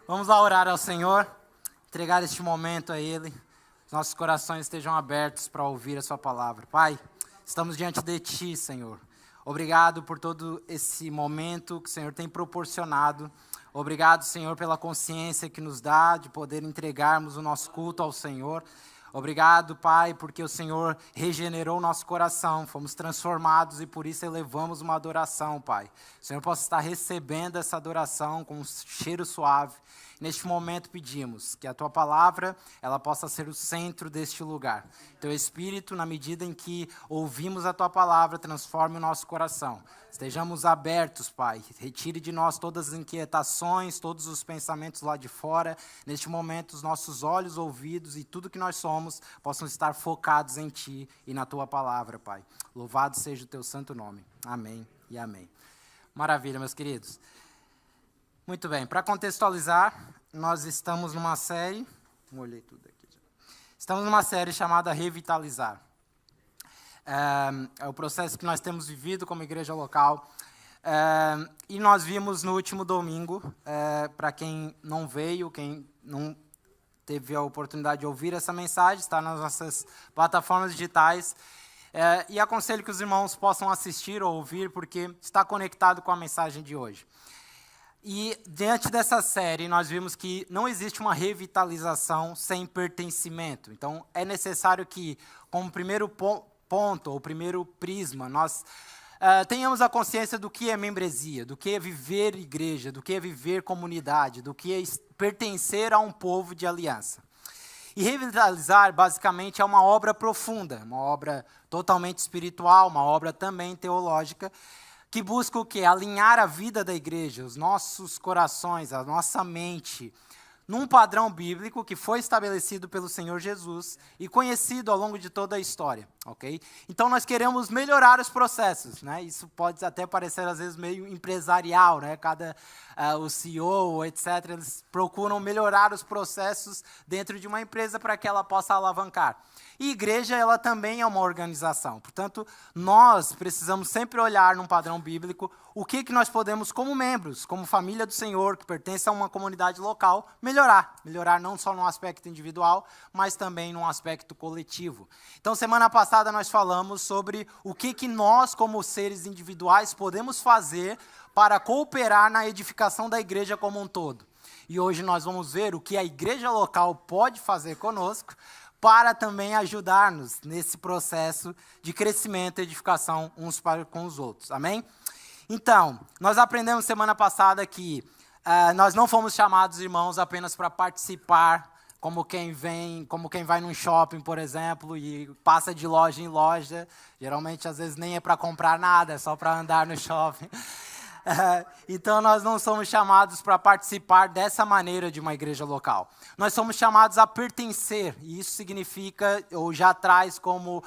Vamos lá orar ao Senhor, entregar este momento a Ele. Os nossos corações estejam abertos para ouvir a Sua palavra. Pai, estamos diante de Ti, Senhor. Obrigado por todo esse momento que o Senhor tem proporcionado. Obrigado, Senhor, pela consciência que nos dá de poder entregarmos o nosso culto ao Senhor. Obrigado, Pai, porque o Senhor regenerou o nosso coração, fomos transformados e por isso elevamos uma adoração, Pai. O Senhor possa estar recebendo essa adoração com um cheiro suave. Neste momento pedimos que a Tua palavra, ela possa ser o centro deste lugar. Teu Espírito, na medida em que ouvimos a Tua palavra, transforme o nosso coração. Estejamos abertos, Pai. Retire de nós todas as inquietações, todos os pensamentos lá de fora. Neste momento, os nossos olhos, ouvidos e tudo que nós somos possam estar focados em Ti e na Tua palavra, Pai. Louvado seja o Teu santo nome. Amém e amém. Maravilha, meus queridos. Muito bem, para contextualizar, nós estamos numa série, molhei tudo aqui já. Estamos numa série chamada Revitalizar. É o processo que nós temos vivido como igreja local. E nós vimos no último domingo, para quem não veio, quem não teve a oportunidade de ouvir essa mensagem, está nas nossas plataformas digitais. E aconselho que os irmãos possam assistir ou ouvir, porque está conectado com a mensagem de hoje. E, diante dessa série, nós vimos que não existe uma revitalização sem pertencimento. Então, é necessário que, como primeiro ponto, ou primeiro prisma, nós tenhamos a consciência do que é membresia, do que é viver igreja, do que é viver comunidade, do que é pertencer a um povo de aliança. E revitalizar, basicamente, é uma obra profunda, uma obra totalmente espiritual, uma obra também teológica, que busca o quê? Alinhar a vida da igreja, os nossos corações, a nossa mente, num padrão bíblico que foi estabelecido pelo Senhor Jesus e conhecido ao longo de toda a história, ok? Então, nós queremos melhorar os processos, né? Isso pode até parecer, às vezes, meio empresarial, né? O CEO, etc., eles procuram melhorar os processos dentro de uma empresa para que ela possa alavancar. E igreja, ela também é uma organização. Portanto, nós precisamos sempre olhar num padrão bíblico o que nós podemos, como membros, como família do Senhor, que pertence a uma comunidade local, melhorar. Melhorar não só no aspecto individual, mas também no aspecto coletivo. Então, semana passada nós falamos sobre o que nós, como seres individuais, podemos fazer para cooperar na edificação da igreja como um todo. E hoje nós vamos ver o que a igreja local pode fazer conosco para também ajudar-nos nesse processo de crescimento e edificação uns para com os outros. Amém? Então, nós aprendemos semana passada que nós não fomos chamados, irmãos, apenas para participar, como quem vai num shopping, por exemplo, e passa de loja em loja. Geralmente, às vezes, nem é para comprar nada, é só para andar no shopping. Então, nós não somos chamados para participar dessa maneira de uma igreja local. Nós somos chamados a pertencer, e isso significa, ou já traz como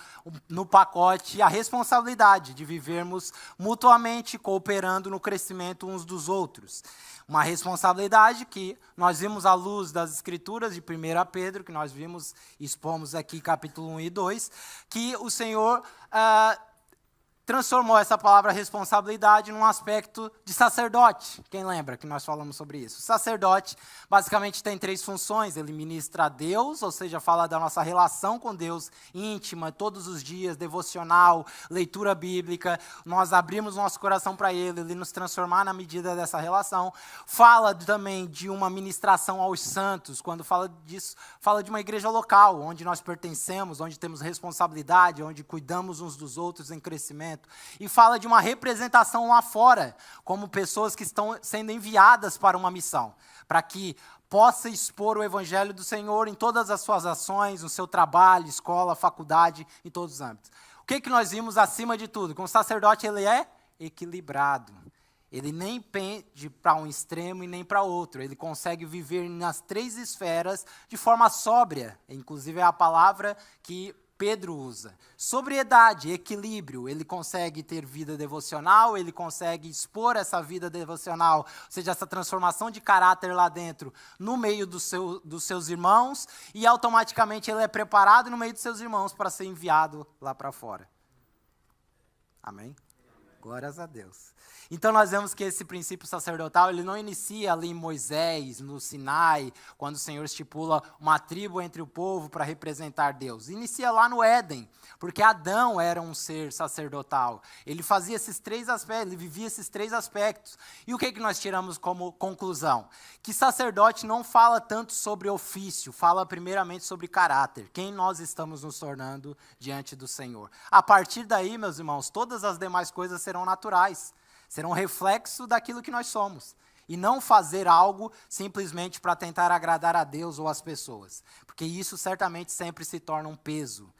no pacote, a responsabilidade de vivermos mutuamente, cooperando no crescimento uns dos outros. Uma responsabilidade que nós vimos à luz das Escrituras de 1 Pedro, que nós vimos, expomos aqui capítulo 1 e 2, que o Senhor transformou essa palavra responsabilidade num aspecto de sacerdote. Quem lembra que nós falamos sobre isso? O sacerdote, basicamente, tem 3 funções. Ele ministra a Deus, ou seja, fala da nossa relação com Deus íntima, todos os dias, devocional, leitura bíblica. Nós abrimos nosso coração para Ele nos transformar na medida dessa relação. Fala também de uma ministração aos santos. Quando fala disso, fala de uma igreja local, onde nós pertencemos, onde temos responsabilidade, onde cuidamos uns dos outros em crescimento. E fala de uma representação lá fora, como pessoas que estão sendo enviadas para uma missão, para que possa expor o evangelho do Senhor em todas as suas ações, no seu trabalho, escola, faculdade, em todos os âmbitos. O que nós vimos acima de tudo? Que um sacerdote, ele é equilibrado. Ele nem pende para um extremo e nem para outro. Ele consegue viver nas 3 esferas de forma sóbria. Inclusive é a palavra que Pedro usa. Sobriedade, equilíbrio, ele consegue ter vida devocional, ele consegue expor essa vida devocional, ou seja, essa transformação de caráter lá dentro, no meio dos seus irmãos, e automaticamente ele é preparado no meio dos seus irmãos para ser enviado lá para fora. Amém? Glórias a Deus. Então nós vemos que esse princípio sacerdotal, ele não inicia ali em Moisés, no Sinai, quando o Senhor estipula uma tribo entre o povo para representar Deus. Inicia lá no Éden, porque Adão era um ser sacerdotal. Ele fazia esses 3 aspectos, ele vivia esses 3 aspectos. E o que nós tiramos como conclusão? Que sacerdote não fala tanto sobre ofício, fala primeiramente sobre caráter, quem nós estamos nos tornando diante do Senhor. A partir daí, meus irmãos, todas as demais coisas serão naturais. Serão reflexo daquilo que nós somos. E não fazer algo simplesmente para tentar agradar a Deus ou as pessoas. Porque isso certamente sempre se torna um peso.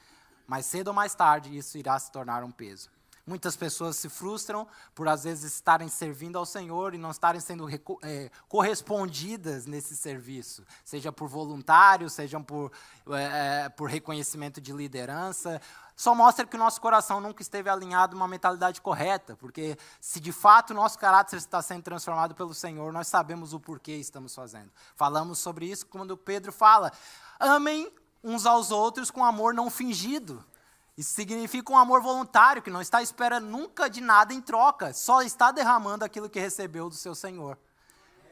Mais cedo ou mais tarde, isso irá se tornar um peso. Muitas pessoas se frustram por, às vezes, estarem servindo ao Senhor e não estarem sendo correspondidas nesse serviço. Seja por voluntário, seja por reconhecimento de liderança. Só mostra que o nosso coração nunca esteve alinhado a uma mentalidade correta. Porque se de fato o nosso caráter está sendo transformado pelo Senhor, nós sabemos o porquê estamos fazendo. Falamos sobre isso quando Pedro fala: amem uns aos outros com amor não fingido. Isso significa um amor voluntário, que não está esperando nunca de nada em troca, só está derramando aquilo que recebeu do seu Senhor.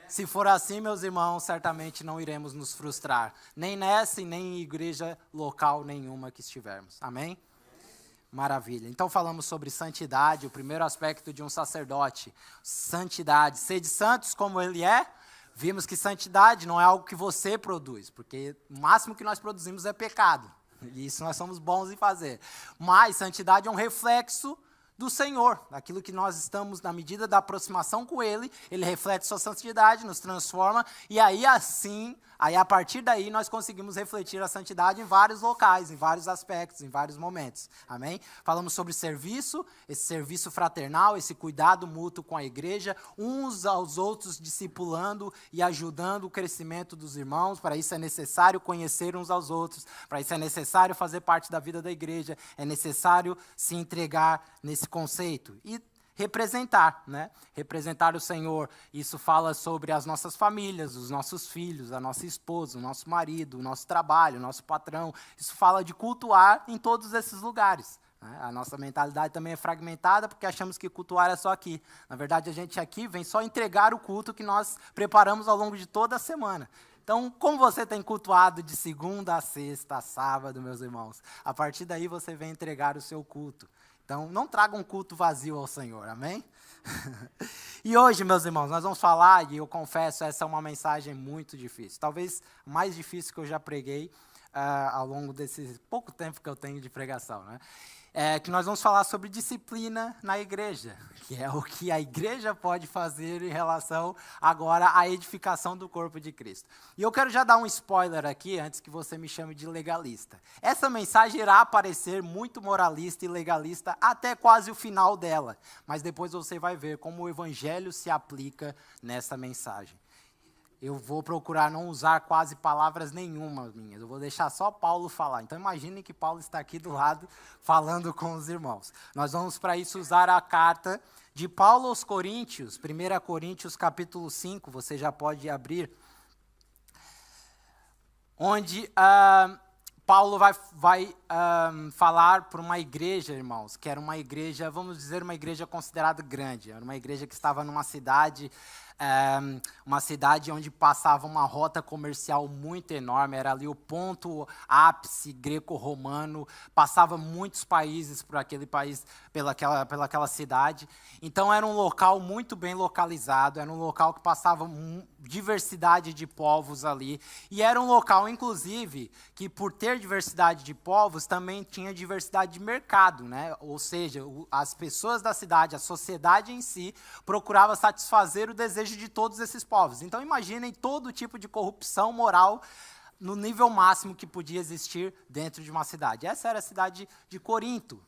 Se for assim, meus irmãos, certamente não iremos nos frustrar, nem nessa e nem em igreja local nenhuma que estivermos. Amém? Maravilha. Então falamos sobre santidade, o primeiro aspecto de um sacerdote. Santidade. Sede santos como ele é. Vimos que santidade não é algo que você produz, porque o máximo que nós produzimos é pecado. E isso nós somos bons em fazer. Mas santidade é um reflexo do Senhor, daquilo que nós estamos, na medida da aproximação com Ele, Ele reflete sua santidade, nos transforma, e aí a partir daí nós conseguimos refletir a santidade em vários locais, em vários aspectos, em vários momentos. Amém? Falamos sobre serviço, esse serviço fraternal, esse cuidado mútuo com a igreja, uns aos outros discipulando e ajudando o crescimento dos irmãos. Para isso é necessário conhecer uns aos outros, para isso é necessário fazer parte da vida da igreja, é necessário se entregar nesse conceito. E representar, né? Representar o Senhor. Isso fala sobre as nossas famílias, os nossos filhos, a nossa esposa, o nosso marido, o nosso trabalho, o nosso patrão. Isso fala de cultuar em todos esses lugares. Né? A nossa mentalidade também é fragmentada porque achamos que cultuar é só aqui. Na verdade, a gente aqui vem só entregar o culto que nós preparamos ao longo de toda a semana. Então, como você tem cultuado de segunda a sexta, a sábado, meus irmãos? A partir daí você vem entregar o seu culto. Então, não traga um culto vazio ao Senhor, amém? E hoje, meus irmãos, nós vamos falar, e eu confesso, essa é uma mensagem muito difícil. Talvez a mais difícil que eu já preguei ao longo desse pouco tempo que eu tenho de pregação, né? Que nós vamos falar sobre disciplina na igreja, que é o que a igreja pode fazer em relação agora à edificação do corpo de Cristo. E eu quero já dar um spoiler aqui, antes que você me chame de legalista. Essa mensagem irá parecer muito moralista e legalista até quase o final dela, mas depois você vai ver como o evangelho se aplica nessa mensagem. Eu vou procurar não usar quase palavras nenhuma minhas. Eu vou deixar só Paulo falar. Então, imaginem que Paulo está aqui do lado, falando com os irmãos. Nós vamos, para isso, usar a carta de Paulo aos Coríntios, 1 Coríntios, capítulo 5. Você já pode abrir. Onde Paulo vai falar para uma igreja, irmãos, que era uma igreja, vamos dizer, uma igreja considerada grande. Era uma igreja que estava numa cidade... uma cidade onde passava uma rota comercial muito enorme, era ali o ponto ápice greco-romano, passava muitos países por aquele país, pelaquela cidade. Então era um local muito bem localizado, era um local que passava diversidade de povos ali, e era um local, inclusive, que por ter diversidade de povos, também tinha diversidade de mercado, né? Ou seja, as pessoas da cidade, a sociedade em si, procurava satisfazer o desejo de todos esses povos. Então, imaginem todo tipo de corrupção moral no nível máximo que podia existir dentro de uma cidade. Essa era a cidade de Corinto.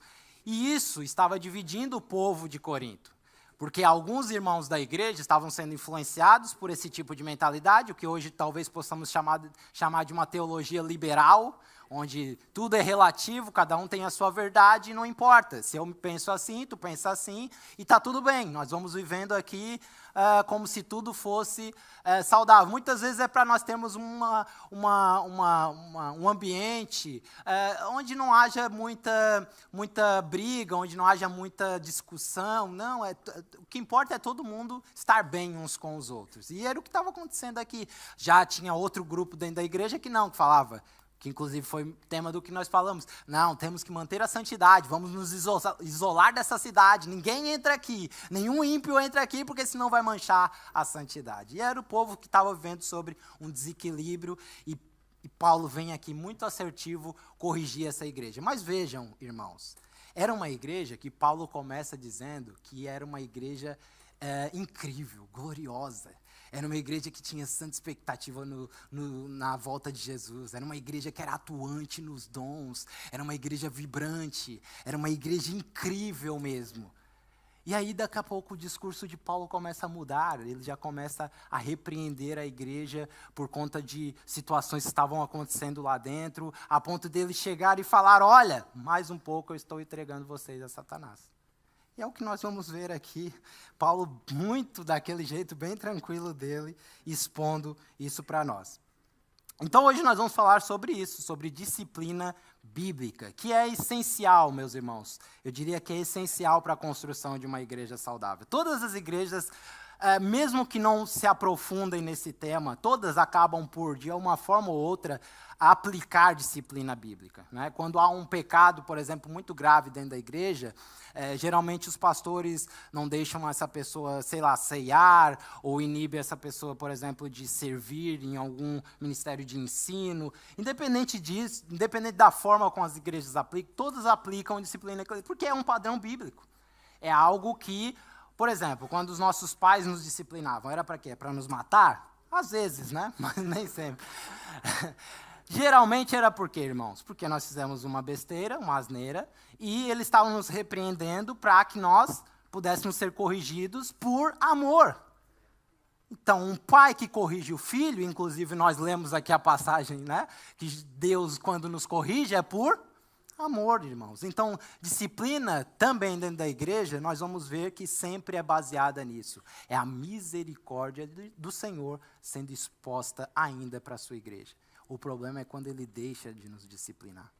E isso estava dividindo o povo de Corinto. Porque alguns irmãos da igreja estavam sendo influenciados por esse tipo de mentalidade, o que hoje talvez possamos chamar de uma teologia liberal, onde tudo é relativo, cada um tem a sua verdade e não importa. Se eu penso assim, tu pensa assim, e está tudo bem. Nós vamos vivendo aqui como se tudo fosse saudável. Muitas vezes é para nós termos um ambiente onde não haja muita briga, onde não haja muita discussão. Não, o que importa é todo mundo estar bem uns com os outros. E era o que estava acontecendo aqui. Já tinha outro grupo dentro da igreja que falava, que inclusive foi tema do que nós falamos. Não, temos que manter a santidade, vamos nos isolar dessa cidade, ninguém entra aqui, nenhum ímpio entra aqui, porque senão vai manchar a santidade. E era o povo que estava vivendo sobre um desequilíbrio, e Paulo vem aqui muito assertivo corrigir essa igreja. Mas vejam, irmãos, era uma igreja que Paulo começa dizendo que era uma igreja incrível, gloriosa. Era uma igreja que tinha santa expectativa na volta de Jesus. Era uma igreja que era atuante nos dons. Era uma igreja vibrante. Era uma igreja incrível mesmo. E aí, daqui a pouco, o discurso de Paulo começa a mudar. Ele já começa a repreender a igreja por conta de situações que estavam acontecendo lá dentro, a ponto dele chegar e falar, olha, mais um pouco eu estou entregando vocês a Satanás. E é o que nós vamos ver aqui, Paulo muito daquele jeito bem tranquilo dele, expondo isso para nós. Então hoje nós vamos falar sobre isso, sobre disciplina bíblica, que é essencial, meus irmãos. Eu diria que é essencial para a construção de uma igreja saudável. Todas as igrejas, mesmo que não se aprofundem nesse tema, todas acabam por, de uma forma ou outra, aplicar disciplina bíblica, né? Quando há um pecado, por exemplo, muito grave dentro da igreja, geralmente os pastores não deixam essa pessoa, ceiar, ou inibe essa pessoa, por exemplo, de servir em algum ministério de ensino. Independente disso, independente da forma como as igrejas aplicam, todas aplicam disciplina, porque é um padrão bíblico. É algo que, por exemplo, quando os nossos pais nos disciplinavam, era para quê? Para nos matar? Às vezes, né? Mas nem sempre. Geralmente era por quê, irmãos? Porque nós fizemos uma besteira, uma asneira, e eles estavam nos repreendendo para que nós pudéssemos ser corrigidos por amor. Então, um pai que corrige o filho, inclusive nós lemos aqui a passagem, né? Que Deus, quando nos corrige, é por amor, irmãos. Então, disciplina também dentro da igreja, nós vamos ver que sempre é baseada nisso. É a misericórdia do Senhor sendo exposta ainda para a sua igreja. O problema é quando ele deixa de nos disciplinar.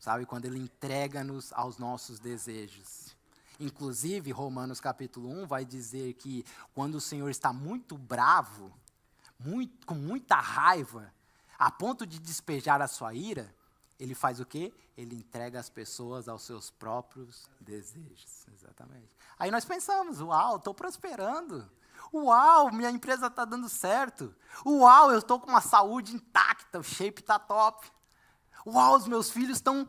Sabe? Quando ele entrega-nos aos nossos desejos. Inclusive, Romanos capítulo 1 vai dizer que quando o Senhor está muito bravo, com muita raiva, a ponto de despejar a sua ira, ele faz o quê? Ele entrega as pessoas aos seus próprios desejos. Exatamente. Aí nós pensamos, uau, estou prosperando. Uau, minha empresa está dando certo. Uau, eu estou com uma saúde intacta, o shape está top. Uau, os meus filhos estão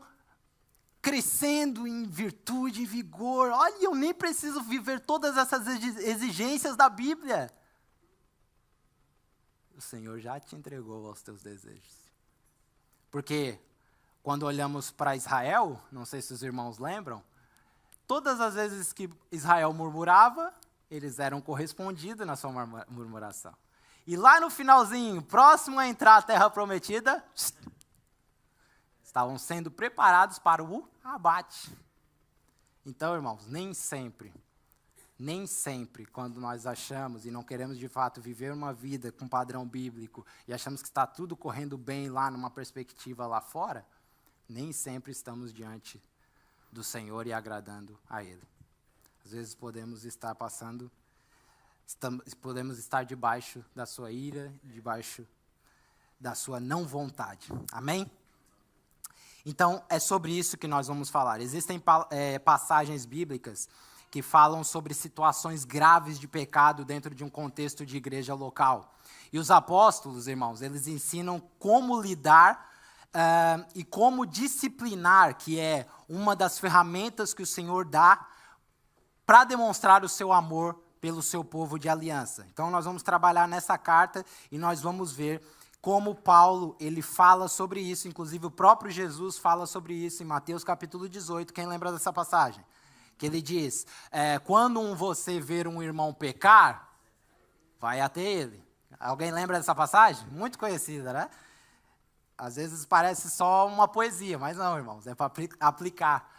crescendo em virtude, em vigor. Olha, eu nem preciso viver todas essas exigências da Bíblia. O Senhor já te entregou aos teus desejos. Porque quando olhamos para Israel, não sei se os irmãos lembram, todas as vezes que Israel murmurava, eles eram correspondidos na sua murmuração. E lá no finalzinho, próximo a entrar a terra prometida, estavam sendo preparados para o abate. Então, irmãos, nem sempre, quando nós achamos e não queremos de fato viver uma vida com padrão bíblico e achamos que está tudo correndo bem lá numa perspectiva lá fora, nem sempre estamos diante do Senhor e agradando a Ele. Às vezes podemos estar podemos estar debaixo da sua ira, debaixo da sua não vontade. Amém? Então, é sobre isso que nós vamos falar. Existem passagens bíblicas que falam sobre situações graves de pecado dentro de um contexto de igreja local. E os apóstolos, irmãos, eles ensinam como lidar e como disciplinar, que é uma das ferramentas que o Senhor dá para demonstrar o seu amor pelo seu povo de aliança. Então, nós vamos trabalhar nessa carta e nós vamos ver como Paulo ele fala sobre isso. Inclusive, o próprio Jesus fala sobre isso em Mateus capítulo 18. Quem lembra dessa passagem? Que ele diz, quando você ver um irmão pecar, vai até ele. Alguém lembra dessa passagem? Muito conhecida, né? Às vezes parece só uma poesia, mas não, irmãos, é para aplicar.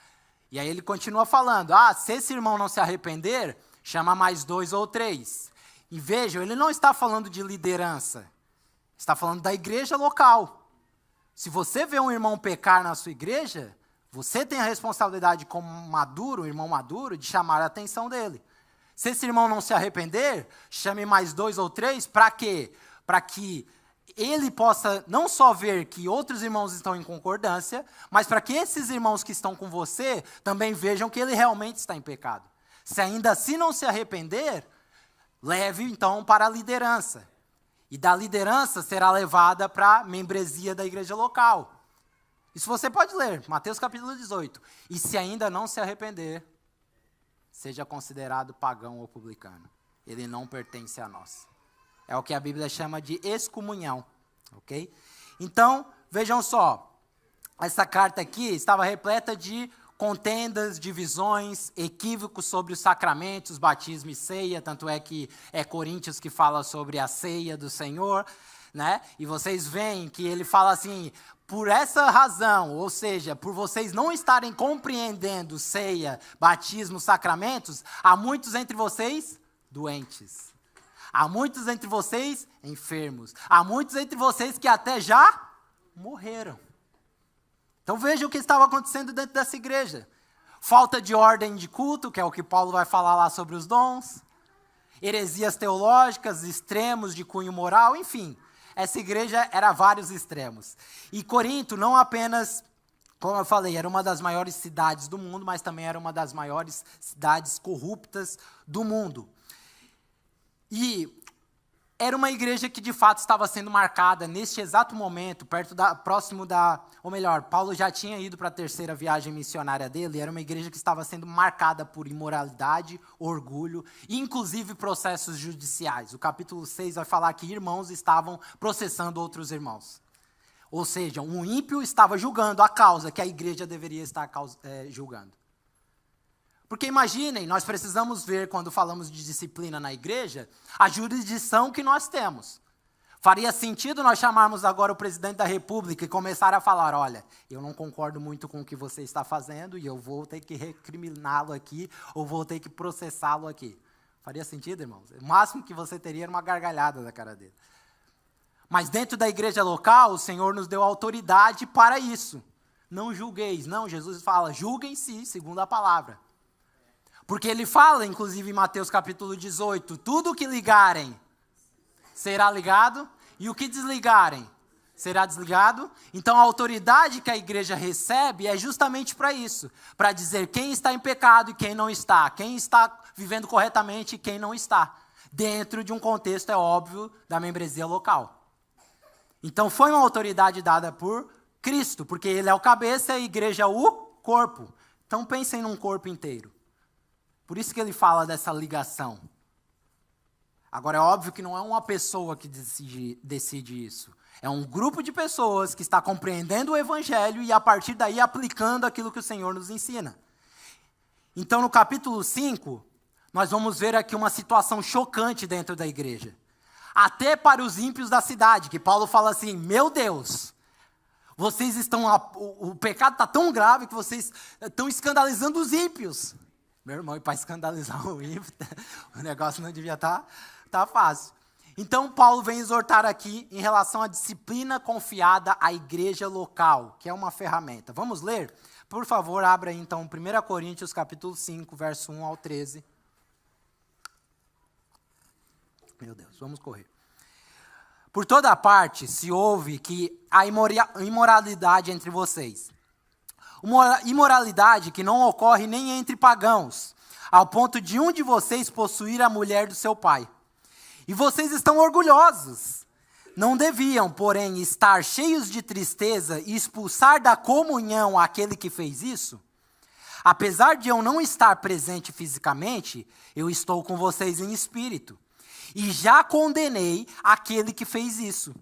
E aí ele continua falando, se esse irmão não se arrepender, chama mais 2 ou 3. E vejam, ele não está falando de liderança, está falando da igreja local. Se você vê um irmão pecar na sua igreja, você tem a responsabilidade como maduro, um irmão maduro, de chamar a atenção dele. Se esse irmão não se arrepender, chame mais 2 ou 3, para quê? Para que ele possa não só ver que outros irmãos estão em concordância, mas para que esses irmãos que estão com você também vejam que ele realmente está em pecado. Se ainda assim não se arrepender, leve então para a liderança. E da liderança será levada para a membresia da igreja local. Isso você pode ler, Mateus capítulo 18. E se ainda não se arrepender, seja considerado pagão ou publicano. Ele não pertence a nós. É o que a Bíblia chama de excomunhão, ok? Então, vejam só, essa carta aqui estava repleta de contendas, divisões, equívocos sobre os sacramentos, batismo e ceia, tanto é que é Coríntios que fala sobre a ceia do Senhor, né? E vocês veem que ele fala assim, por essa razão, ou seja, por vocês não estarem compreendendo ceia, batismo, sacramentos, há muitos entre vocês doentes. Há muitos entre vocês enfermos. Há muitos entre vocês que até já morreram. Então veja o que estava acontecendo dentro dessa igreja. Falta de ordem de culto, que é o que Paulo vai falar lá sobre os dons. Heresias teológicas, extremos de cunho moral, enfim. Essa igreja era vários extremos. E Corinto não apenas, como eu falei, era uma das maiores cidades do mundo, mas também era uma das maiores cidades corruptas do mundo. E era uma igreja que de fato estava sendo marcada neste exato momento, Paulo já tinha ido para a terceira viagem missionária dele, era uma igreja que estava sendo marcada por imoralidade, orgulho e inclusive processos judiciais. O capítulo 6 vai falar que irmãos estavam processando outros irmãos. Ou seja, um ímpio estava julgando a causa que a igreja deveria estar julgando. Porque imaginem, nós precisamos ver, quando falamos de disciplina na igreja, a jurisdição que nós temos. Faria sentido nós chamarmos agora o presidente da República e começar a falar, olha, eu não concordo muito com o que você está fazendo e eu vou ter que recriminá-lo aqui ou vou ter que processá-lo aqui. Faria sentido, irmãos? O máximo que você teria era uma gargalhada da cara dele. Mas dentro da igreja local, o Senhor nos deu autoridade para isso. Não julgueis. Não, Jesus fala, julguem-se, segundo a palavra. Porque ele fala, inclusive em Mateus capítulo 18, tudo o que ligarem será ligado, e o que desligarem será desligado. Então a autoridade que a igreja recebe é justamente para isso, para dizer quem está em pecado e quem não está, quem está vivendo corretamente e quem não está, dentro de um contexto, é óbvio, da membresia local. Então foi uma autoridade dada por Cristo, porque ele é o cabeça e a igreja é o corpo. Então pensem num corpo inteiro. Por isso que ele fala dessa ligação. Agora, é óbvio que não é uma pessoa que decide isso. É um grupo de pessoas que está compreendendo o evangelho e, a partir daí, aplicando aquilo que o Senhor nos ensina. Então, no capítulo 5, nós vamos ver aqui uma situação chocante dentro da igreja. Até para os ímpios da cidade, que Paulo fala assim, meu Deus, vocês estão... O pecado está tão grave que vocês estão escandalizando os ímpios. Meu irmão, e para escandalizar o ímpio, o negócio não devia estar fácil. Então, Paulo vem exortar aqui em relação à disciplina confiada à igreja local, que é uma ferramenta. Vamos ler? Por favor, abra aí, então, 1 Coríntios, capítulo 5, verso 1 ao 13. Meu Deus, vamos correr. Por toda parte se ouve que há imoralidade entre vocês. Uma imoralidade que não ocorre nem entre pagãos, ao ponto de um de vocês possuir a mulher do seu pai. E vocês estão orgulhosos. Não deviam, porém, estar cheios de tristeza e expulsar da comunhão aquele que fez isso? Apesar de eu não estar presente fisicamente, eu estou com vocês em espírito. E já condenei aquele que fez isso,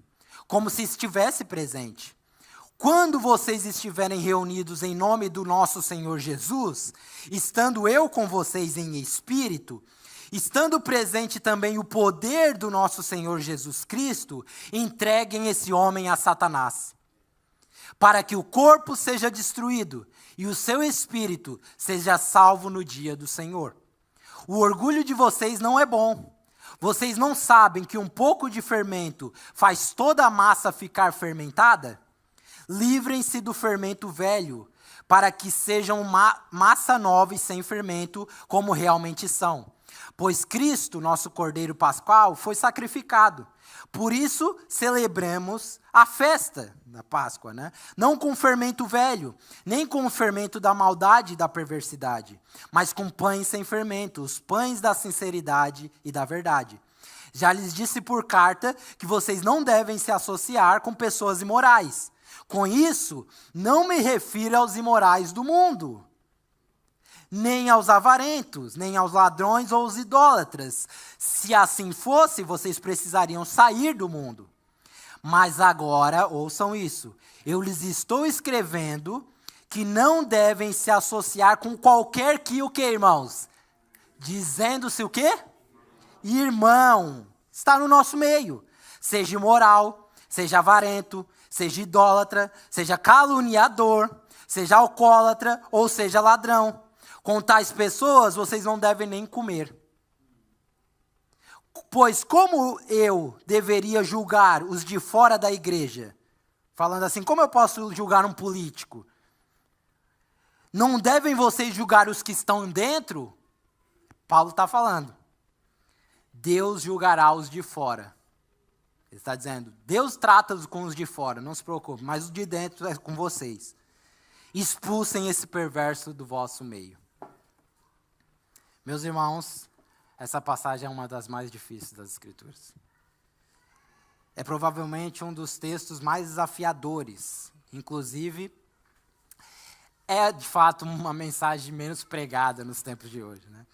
como se estivesse presente. Quando vocês estiverem reunidos em nome do nosso Senhor Jesus, estando eu com vocês em espírito, estando presente também o poder do nosso Senhor Jesus Cristo, entreguem esse homem a Satanás. para que o corpo seja destruído e o seu espírito seja salvo no dia do Senhor. O orgulho de vocês não é bom. Vocês não sabem que um pouco de fermento faz toda a massa ficar fermentada? Livrem-se do fermento velho, para que sejam massa nova e sem fermento, como realmente são. Pois Cristo, nosso Cordeiro Pascual, foi sacrificado. Por isso, celebremos a festa da Páscoa, né? Não com fermento velho, nem com o fermento da maldade e da perversidade, mas com pães sem fermento, os pães da sinceridade e da verdade. Já lhes disse por carta que vocês não devem se associar com pessoas imorais. Com isso, não me refiro aos imorais do mundo, nem aos avarentos, nem aos ladrões ou aos idólatras. Se assim fosse, vocês precisariam sair do mundo. Mas agora, ouçam isso, eu lhes estou escrevendo que não devem se associar com qualquer que o quê, irmãos? Dizendo-se o quê? Irmão, está no nosso meio. Seja imoral, seja avarento, seja idólatra, seja caluniador, seja alcoólatra ou seja ladrão. Com tais pessoas, vocês não devem nem comer. Pois como eu deveria julgar os de fora da igreja? Falando assim, como eu posso julgar um político? Não devem vocês julgar os que estão dentro? Paulo está falando. Deus julgará os de fora. Ele está dizendo, Deus trata com os de fora, não se preocupe, mas os de dentro é com vocês. Expulsem esse perverso do vosso meio. Meus irmãos, essa passagem é uma das mais difíceis das Escrituras. É provavelmente um dos textos mais desafiadores. Inclusive, é de fato uma mensagem menos pregada nos tempos de hoje, né?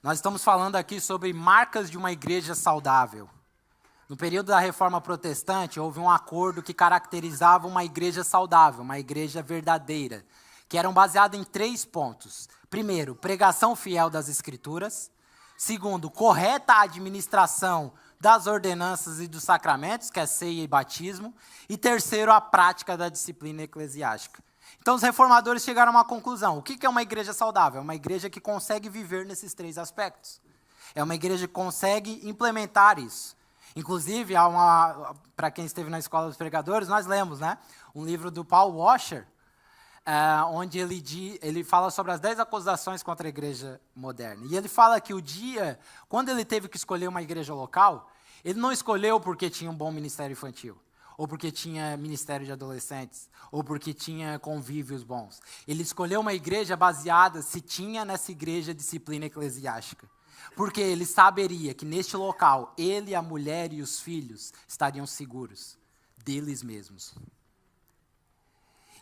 Nós estamos falando aqui sobre marcas de uma igreja saudável. No período da Reforma Protestante, houve um acordo que caracterizava uma igreja saudável, uma igreja verdadeira, que eram baseadas em 3 pontos. Primeiro, pregação fiel das Escrituras. Segundo, correta administração das ordenanças e dos sacramentos, que é ceia e batismo. E terceiro, a prática da disciplina eclesiástica. Então, os reformadores chegaram a uma conclusão. O que é uma igreja saudável? É uma igreja que consegue viver nesses 3 aspectos. É uma igreja que consegue implementar isso. Inclusive, para quem esteve na Escola dos Pregadores, nós lemos, né, um livro do Paul Washer, onde ele fala sobre as 10 acusações contra a igreja moderna. E ele fala que quando ele teve que escolher uma igreja local, ele não escolheu porque tinha um bom ministério infantil, ou porque tinha ministério de adolescentes, ou porque tinha convívios bons. Ele escolheu uma igreja baseada se tinha nessa igreja disciplina eclesiástica. Porque ele saberia que neste local, ele, a mulher e os filhos estariam seguros deles mesmos.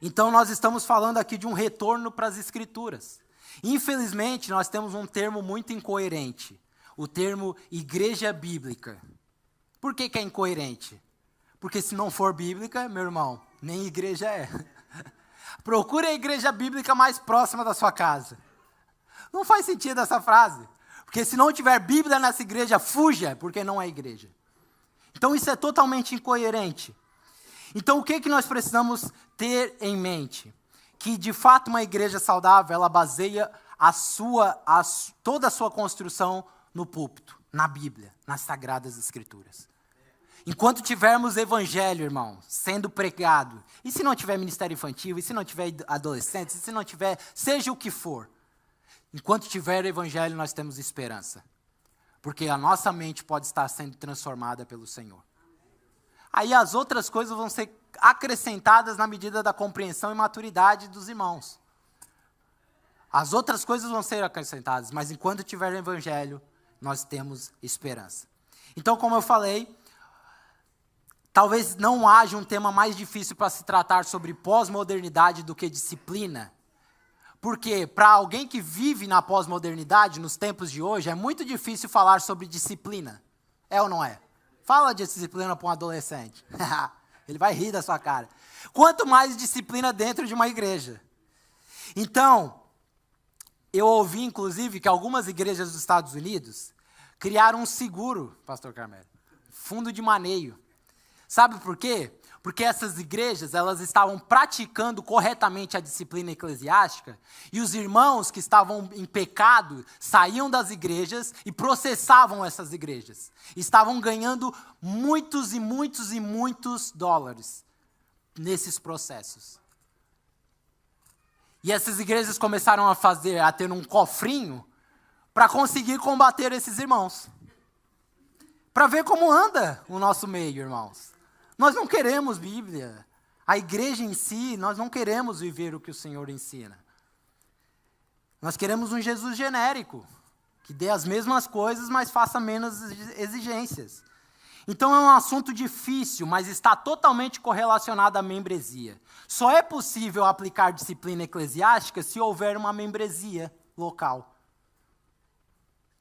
Então, nós estamos falando aqui de um retorno para as Escrituras. Infelizmente, nós temos um termo muito incoerente. O termo igreja bíblica. Por que é incoerente? Porque se não for bíblica, meu irmão, nem igreja é. Procure a igreja bíblica mais próxima da sua casa. Não faz sentido essa frase. Porque se não tiver Bíblia nessa igreja, fuja, porque não é igreja. Então isso é totalmente incoerente. Então o que nós precisamos ter em mente? Que de fato uma igreja saudável, ela baseia toda a sua construção no púlpito, na Bíblia, nas Sagradas Escrituras. Enquanto tivermos evangelho, irmão, sendo pregado, e se não tiver ministério infantil, e se não tiver adolescentes, e se não tiver, seja o que for, enquanto tiver evangelho, nós temos esperança. Porque a nossa mente pode estar sendo transformada pelo Senhor. Aí as outras coisas vão ser acrescentadas na medida da compreensão e maturidade dos irmãos. As outras coisas vão ser acrescentadas, mas enquanto tiver evangelho, nós temos esperança. Então, como eu falei, talvez não haja um tema mais difícil para se tratar sobre pós-modernidade do que disciplina. Porque para alguém que vive na pós-modernidade, nos tempos de hoje, é muito difícil falar sobre disciplina. É ou não é? Fala de disciplina para um adolescente. Ele vai rir da sua cara. Quanto mais disciplina dentro de uma igreja. Então, eu ouvi, inclusive, que algumas igrejas dos Estados Unidos criaram um seguro, pastor Carmelo, fundo de maneio. Sabe por quê? Porque essas igrejas, elas estavam praticando corretamente a disciplina eclesiástica, e os irmãos que estavam em pecado saíam das igrejas e processavam essas igrejas. Estavam ganhando muitos e muitos e muitos dólares nesses processos. E essas igrejas começaram a ter um cofrinho para conseguir combater esses irmãos. Para ver como anda o nosso meio, irmãos. Nós não queremos Bíblia. A igreja em si, nós não queremos viver o que o Senhor ensina. Nós queremos um Jesus genérico, que dê as mesmas coisas, mas faça menos exigências. Então é um assunto difícil, mas está totalmente correlacionado à membresia. Só é possível aplicar disciplina eclesiástica se houver uma membresia local.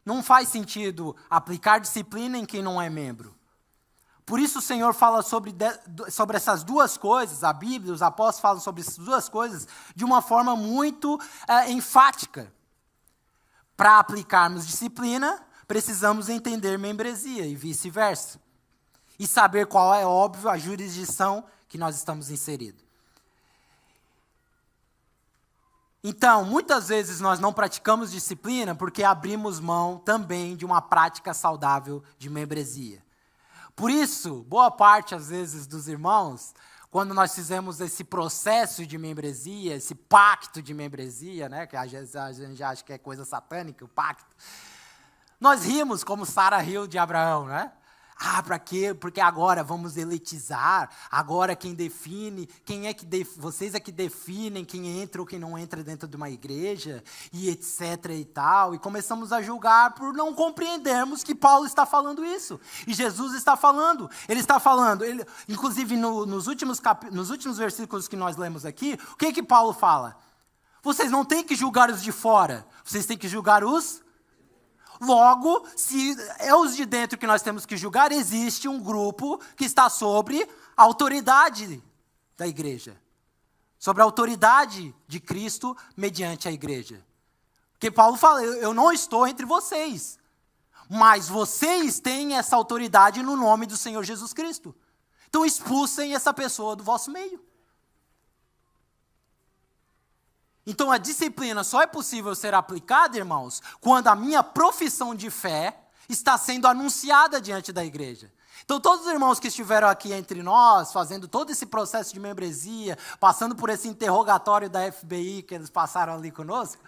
Não faz sentido aplicar disciplina em quem não é membro. Por isso o Senhor fala sobre essas duas coisas, a Bíblia, os apóstolos falam sobre essas duas coisas de uma forma muito enfática. Para aplicarmos disciplina, precisamos entender membresia e vice-versa. E saber qual é, óbvio, a jurisdição que nós estamos inseridos. Então, muitas vezes nós não praticamos disciplina porque abrimos mão também de uma prática saudável de membresia. Por isso, boa parte, às vezes, dos irmãos, quando nós fizemos esse processo de membresia, esse pacto de membresia, né, que às vezes a gente acha que é coisa satânica, o pacto, nós rimos como Sara riu de Abraão, né? Para quê? Porque agora vamos elitizar, agora quem define, vocês é que definem quem entra ou quem não entra dentro de uma igreja, e etc e tal, e começamos a julgar por não compreendermos que Paulo está falando isso, e Jesus está falando, inclusive nos últimos versículos que nós lemos aqui, o que Paulo fala? Vocês não têm que julgar os de fora, vocês têm que julgar os... Logo, se é os de dentro que nós temos que julgar, existe um grupo que está sobre a autoridade da igreja. Sobre a autoridade de Cristo mediante a igreja. Porque Paulo fala, eu não estou entre vocês, mas vocês têm essa autoridade no nome do Senhor Jesus Cristo. Então expulsem essa pessoa do vosso meio. Então, a disciplina só é possível ser aplicada, irmãos, quando a minha profissão de fé está sendo anunciada diante da igreja. Então, todos os irmãos que estiveram aqui entre nós, fazendo todo esse processo de membresia, passando por esse interrogatório da FBI que eles passaram ali conosco,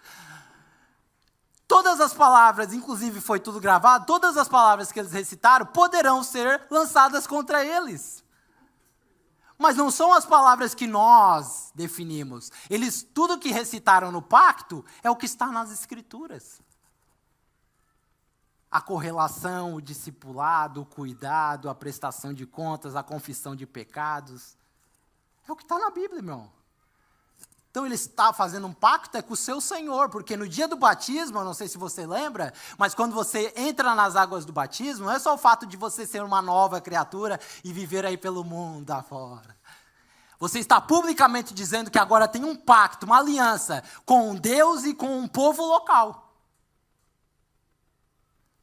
todas as palavras, inclusive foi tudo gravado, todas as palavras que eles recitaram poderão ser lançadas contra eles. Mas não são as palavras que nós definimos. Tudo que recitaram no pacto é o que está nas Escrituras. A correlação, o discipulado, o cuidado, a prestação de contas, a confissão de pecados. É o que está na Bíblia, irmão. Então ele está fazendo um pacto com o seu Senhor, porque no dia do batismo, eu não sei se você lembra, mas quando você entra nas águas do batismo, não é só o fato de você ser uma nova criatura e viver aí pelo mundo afora. Você está publicamente dizendo que agora tem um pacto, uma aliança com Deus e com um povo local.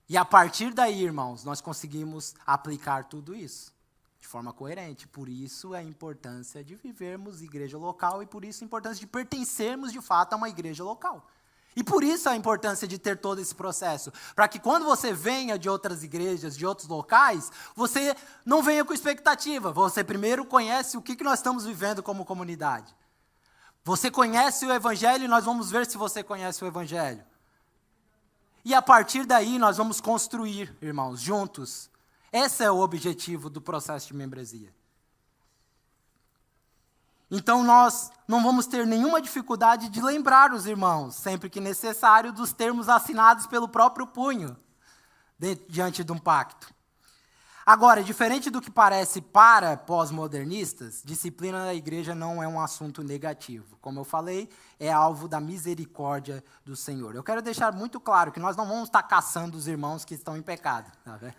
E a partir daí, irmãos, nós conseguimos aplicar tudo isso de forma coerente. Por isso a importância de vivermos igreja local e por isso a importância de pertencermos de fato a uma igreja local. E por isso a importância de ter todo esse processo, para que quando você venha de outras igrejas, de outros locais, você não venha com expectativa, você primeiro conhece o que nós estamos vivendo como comunidade. Você conhece o Evangelho e nós vamos ver se você conhece o Evangelho. E a partir daí nós vamos construir, irmãos, juntos. Esse é o objetivo do processo de membresia. Então nós não vamos ter nenhuma dificuldade de lembrar os irmãos, sempre que necessário, dos termos assinados pelo próprio punho, diante de um pacto. Agora, diferente do que parece para pós-modernistas, disciplina da igreja não é um assunto negativo. Como eu falei, é alvo da misericórdia do Senhor. Eu quero deixar muito claro que nós não vamos estar caçando os irmãos que estão em pecado. Tá vendo?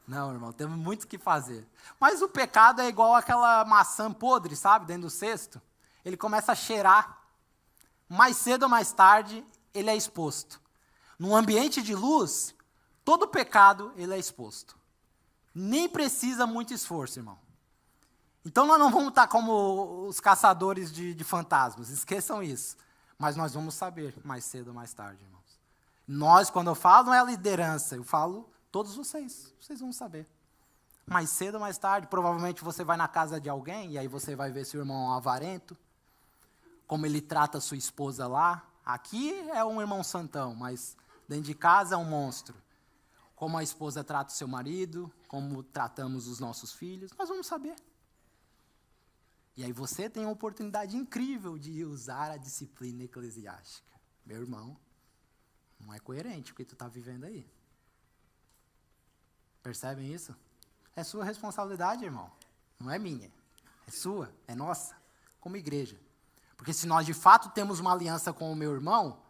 Não, irmão, temos muito o que fazer. Mas o pecado é igual aquela maçã podre, sabe, dentro do cesto. Ele começa a cheirar. Mais cedo ou mais tarde, ele é exposto. Num ambiente de luz, todo pecado ele é exposto. Nem precisa muito esforço, irmão. Então nós não vamos estar como os caçadores de fantasmas, esqueçam isso. Mas nós vamos saber mais cedo ou mais tarde, irmãos. Nós, quando eu falo, não é a liderança, eu falo todos vocês vão saber. Mais cedo ou mais tarde, provavelmente você vai na casa de alguém, e aí você vai ver seu irmão avarento, como ele trata a sua esposa lá. Aqui é um irmão santão, mas dentro de casa é um monstro. Como a esposa trata o seu marido, como tratamos os nossos filhos, nós vamos saber. E aí você tem uma oportunidade incrível de usar a disciplina eclesiástica. Meu irmão, não é coerente o que tu está vivendo aí. Percebem isso? É sua responsabilidade, irmão. Não é minha. É sua, é nossa, como igreja. Porque se nós de fato temos uma aliança com o meu irmão,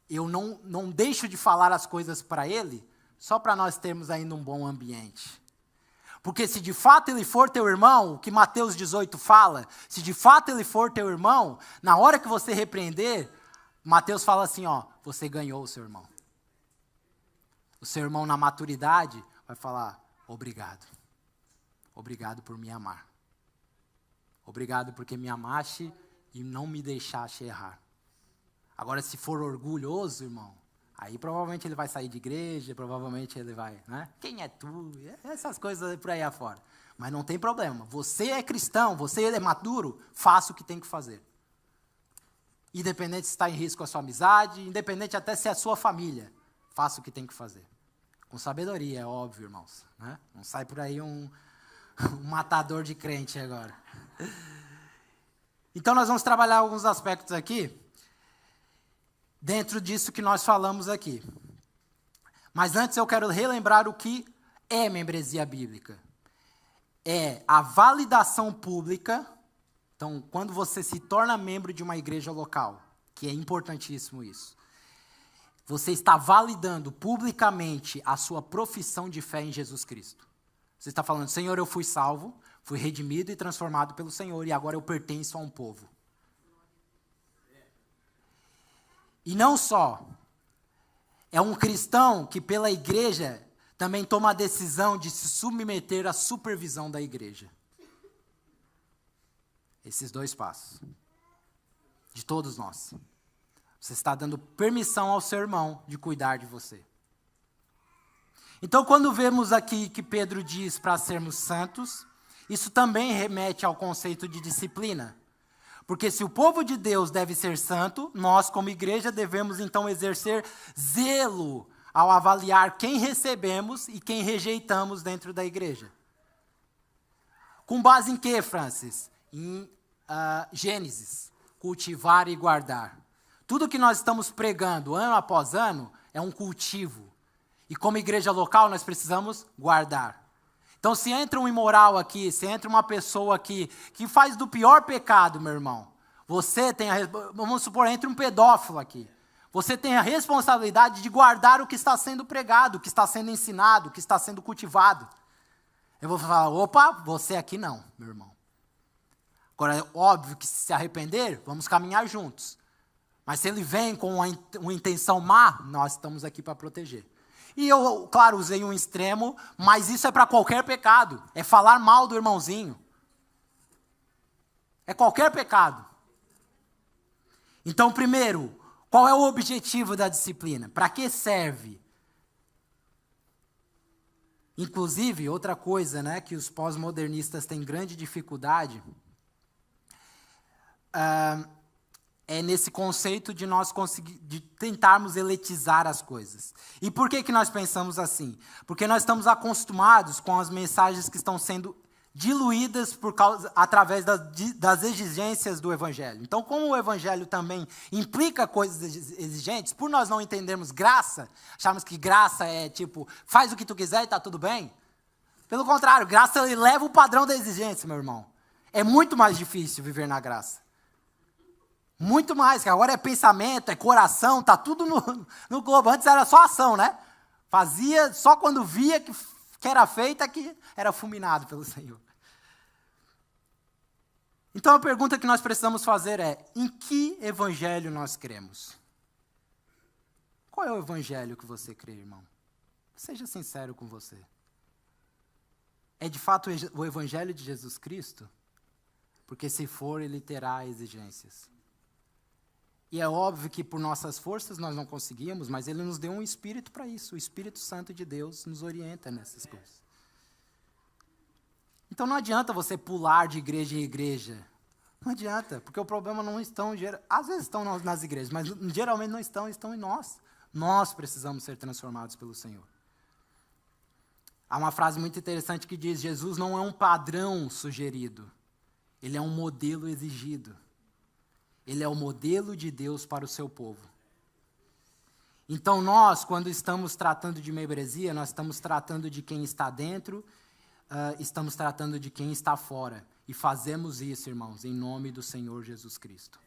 eu não deixo de falar as coisas para ele, só para nós termos ainda um bom ambiente. Porque se de fato ele for teu irmão, o que Mateus 18 fala, se de fato ele for teu irmão, na hora que você repreender, Mateus fala assim, ó, você ganhou o seu irmão. O seu irmão na maturidade vai falar, obrigado. Obrigado por me amar. Obrigado porque me amaste e não me deixaste errar. Agora, se for orgulhoso, irmão, aí provavelmente ele vai sair de igreja, provavelmente ele vai, né? Quem é tu? Essas coisas por aí afora. Mas não tem problema. Você é cristão, você é maduro, faça o que tem que fazer. Independente se está em risco a sua amizade, independente até se é a sua família, faça o que tem que fazer. Com sabedoria, é óbvio, irmãos. Né? Não sai por aí um matador de crente agora. Então, nós vamos trabalhar alguns aspectos aqui, dentro disso que nós falamos aqui. Mas antes eu quero relembrar o que é membresia bíblica. É a validação pública. Então, quando você se torna membro de uma igreja local, que é importantíssimo isso, você está validando publicamente a sua profissão de fé em Jesus Cristo. Você está falando, Senhor, eu fui salvo, fui redimido e transformado pelo Senhor, e agora eu pertenço a um povo. E não só, é um cristão que pela igreja também toma a decisão de se submeter à supervisão da igreja. Esses dois passos. De todos nós. Você está dando permissão ao seu irmão de cuidar de você. Então, quando vemos aqui que Pedro diz para sermos santos, isso também remete ao conceito de disciplina. Porque se o povo de Deus deve ser santo, nós, como igreja, devemos então exercer zelo ao avaliar quem recebemos e quem rejeitamos dentro da igreja. Com base em quê, Francis? Em Gênesis, cultivar e guardar. Tudo que nós estamos pregando ano após ano é um cultivo. E como igreja local nós precisamos guardar. Então se entra um imoral aqui, se entra uma pessoa aqui que faz do pior pecado, meu irmão, você tem vamos supor, entra um pedófilo aqui. Você tem a responsabilidade de guardar o que está sendo pregado, o que está sendo ensinado, o que está sendo cultivado. Eu vou falar, opa, você aqui não, meu irmão. Agora, é óbvio que se arrepender, vamos caminhar juntos. Mas se ele vem com uma intenção má, nós estamos aqui para proteger. E eu, claro, usei um extremo, mas isso é para qualquer pecado. É falar mal do irmãozinho. É qualquer pecado. Então, primeiro, qual é o objetivo da disciplina? Para que serve? Inclusive, outra coisa, né, que os pós-modernistas têm grande dificuldade é nesse conceito de nós de tentarmos eletizar as coisas. E por que nós pensamos assim? Porque nós estamos acostumados com as mensagens que estão sendo diluídas através das exigências do Evangelho. Então, como o Evangelho também implica coisas exigentes, por nós não entendermos graça, acharmos que graça é tipo, faz o que tu quiser e está tudo bem. Pelo contrário, graça eleva o padrão da exigência, meu irmão. É muito mais difícil viver na graça. Muito mais, que agora é pensamento, é coração, está tudo no globo. Antes era só ação, né? Fazia só quando via que era feita, que era fulminado pelo Senhor. Então a pergunta que nós precisamos fazer é, em que evangelho nós cremos? Qual é o evangelho que você crê, irmão? Seja sincero com você. é de fato o Evangelho de Jesus Cristo? Porque se for, ele terá exigências. E é óbvio que por nossas forças nós não conseguimos, mas ele nos deu um Espírito para isso. O Espírito Santo de Deus nos orienta nessas coisas. Então não adianta você pular de igreja em igreja. Não adianta, porque o problema não estão... Às vezes estão nas igrejas, mas geralmente não estão em nós. Nós precisamos ser transformados pelo Senhor. Há uma frase muito interessante que diz: Jesus não é um padrão sugerido, ele é um modelo exigido. Ele é o modelo de Deus para o seu povo. Então nós, quando estamos tratando de membresia, nós estamos tratando de quem está dentro, estamos tratando de quem está fora. E fazemos isso, irmãos, em nome do Senhor Jesus Cristo.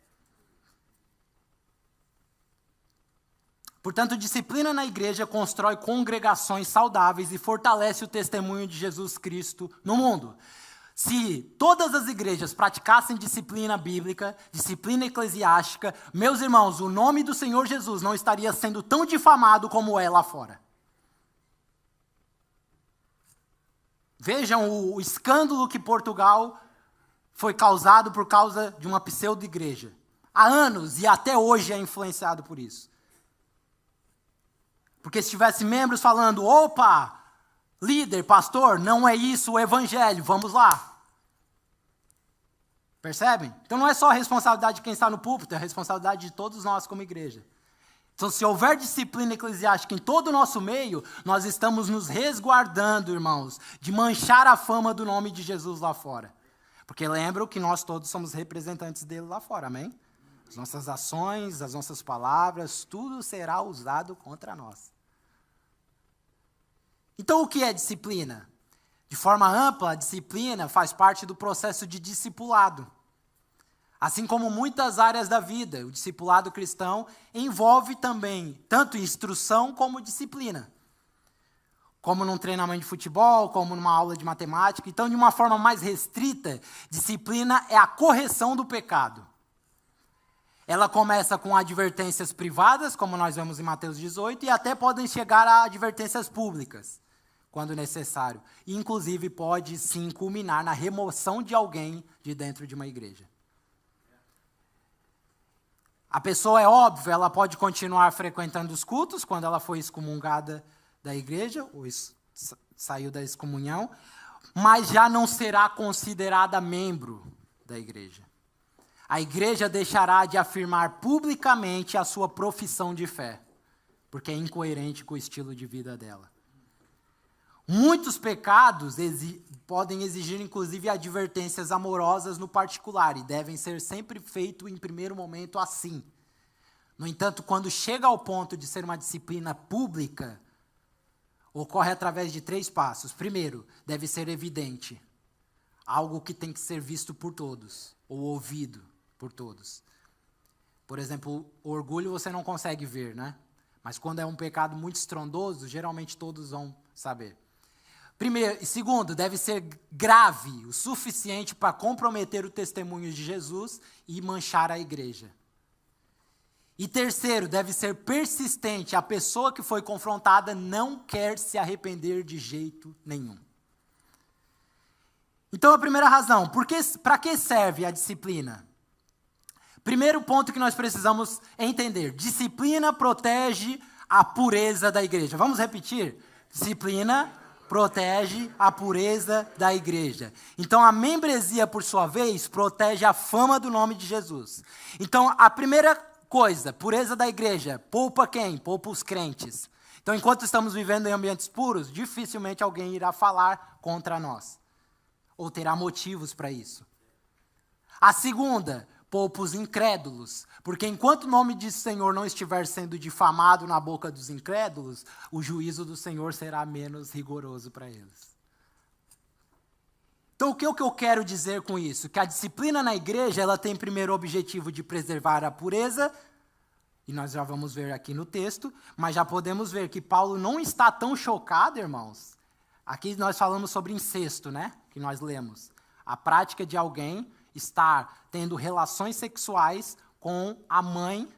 Portanto, disciplina na igreja constrói congregações saudáveis e fortalece o testemunho de Jesus Cristo no mundo. Se todas as igrejas praticassem disciplina bíblica, disciplina eclesiástica, meus irmãos, o nome do Senhor Jesus não estaria sendo tão difamado como é lá fora. Vejam o escândalo que Portugal foi causado por causa de uma pseudo-igreja. Há anos e até hoje é influenciado por isso. Porque se tivesse membros falando: opa, líder, pastor, não é isso o evangelho, vamos lá. Percebem? Então não é só a responsabilidade de quem está no púlpito, é a responsabilidade de todos nós como igreja. Então, se houver disciplina eclesiástica em todo o nosso meio, nós estamos nos resguardando, irmãos, de manchar a fama do nome de Jesus lá fora. Porque lembram que nós todos somos representantes dele lá fora, amém? As nossas ações, as nossas palavras, tudo será usado contra nós. Então, o que é disciplina? De forma ampla, a disciplina faz parte do processo de discipulado. Assim como muitas áreas da vida, o discipulado cristão envolve também tanto instrução como disciplina. Como num treinamento de futebol, como numa aula de matemática. Então, de uma forma mais restrita, disciplina é a correção do pecado. Ela começa com advertências privadas, como nós vemos em Mateus 18, e até podem chegar a advertências públicas, quando necessário. E, inclusive, pode sim culminar na remoção de alguém de dentro de uma igreja. A pessoa, é óbvio, ela pode continuar frequentando os cultos quando ela foi excomungada da igreja, ou saiu da excomunhão, mas já não será considerada membro da igreja. A igreja deixará de afirmar publicamente a sua profissão de fé, porque é incoerente com o estilo de vida dela. Muitos pecados podem exigir, inclusive, advertências amorosas no particular, e devem ser sempre feitos em primeiro momento assim. No entanto, quando chega ao ponto de ser uma disciplina pública, ocorre através de 3 passos. Primeiro, deve ser evidente, algo que tem que ser visto por todos, ou ouvido por todos. Por exemplo, o orgulho você não consegue ver, né? Mas quando é um pecado muito estrondoso, geralmente todos vão saber. Primeiro, e segundo, deve ser grave o suficiente para comprometer o testemunho de Jesus e manchar a igreja. E terceiro, deve ser persistente. A pessoa que foi confrontada não quer se arrepender de jeito nenhum. Então, a primeira razão, para que serve a disciplina? Primeiro ponto que nós precisamos entender: disciplina protege a pureza da igreja. Vamos repetir? Disciplina protege a pureza da igreja. Então, a membresia, por sua vez, protege a fama do nome de Jesus. Então, a primeira coisa, pureza da igreja, poupa quem? Poupa os crentes. Então, enquanto estamos vivendo em ambientes puros, dificilmente alguém irá falar contra nós, ou terá motivos para isso. A segunda, poupa os incrédulos, porque enquanto o nome de Senhor não estiver sendo difamado na boca dos incrédulos, o juízo do Senhor será menos rigoroso para eles. Então, o que eu quero dizer com isso? Que a disciplina na igreja, ela tem primeiro o objetivo de preservar a pureza, e nós já vamos ver aqui no texto, mas já podemos ver que Paulo não está tão chocado, irmãos. Aqui nós falamos sobre incesto, né? Que nós lemos. A prática de alguém estar tendo relações sexuais com a mãe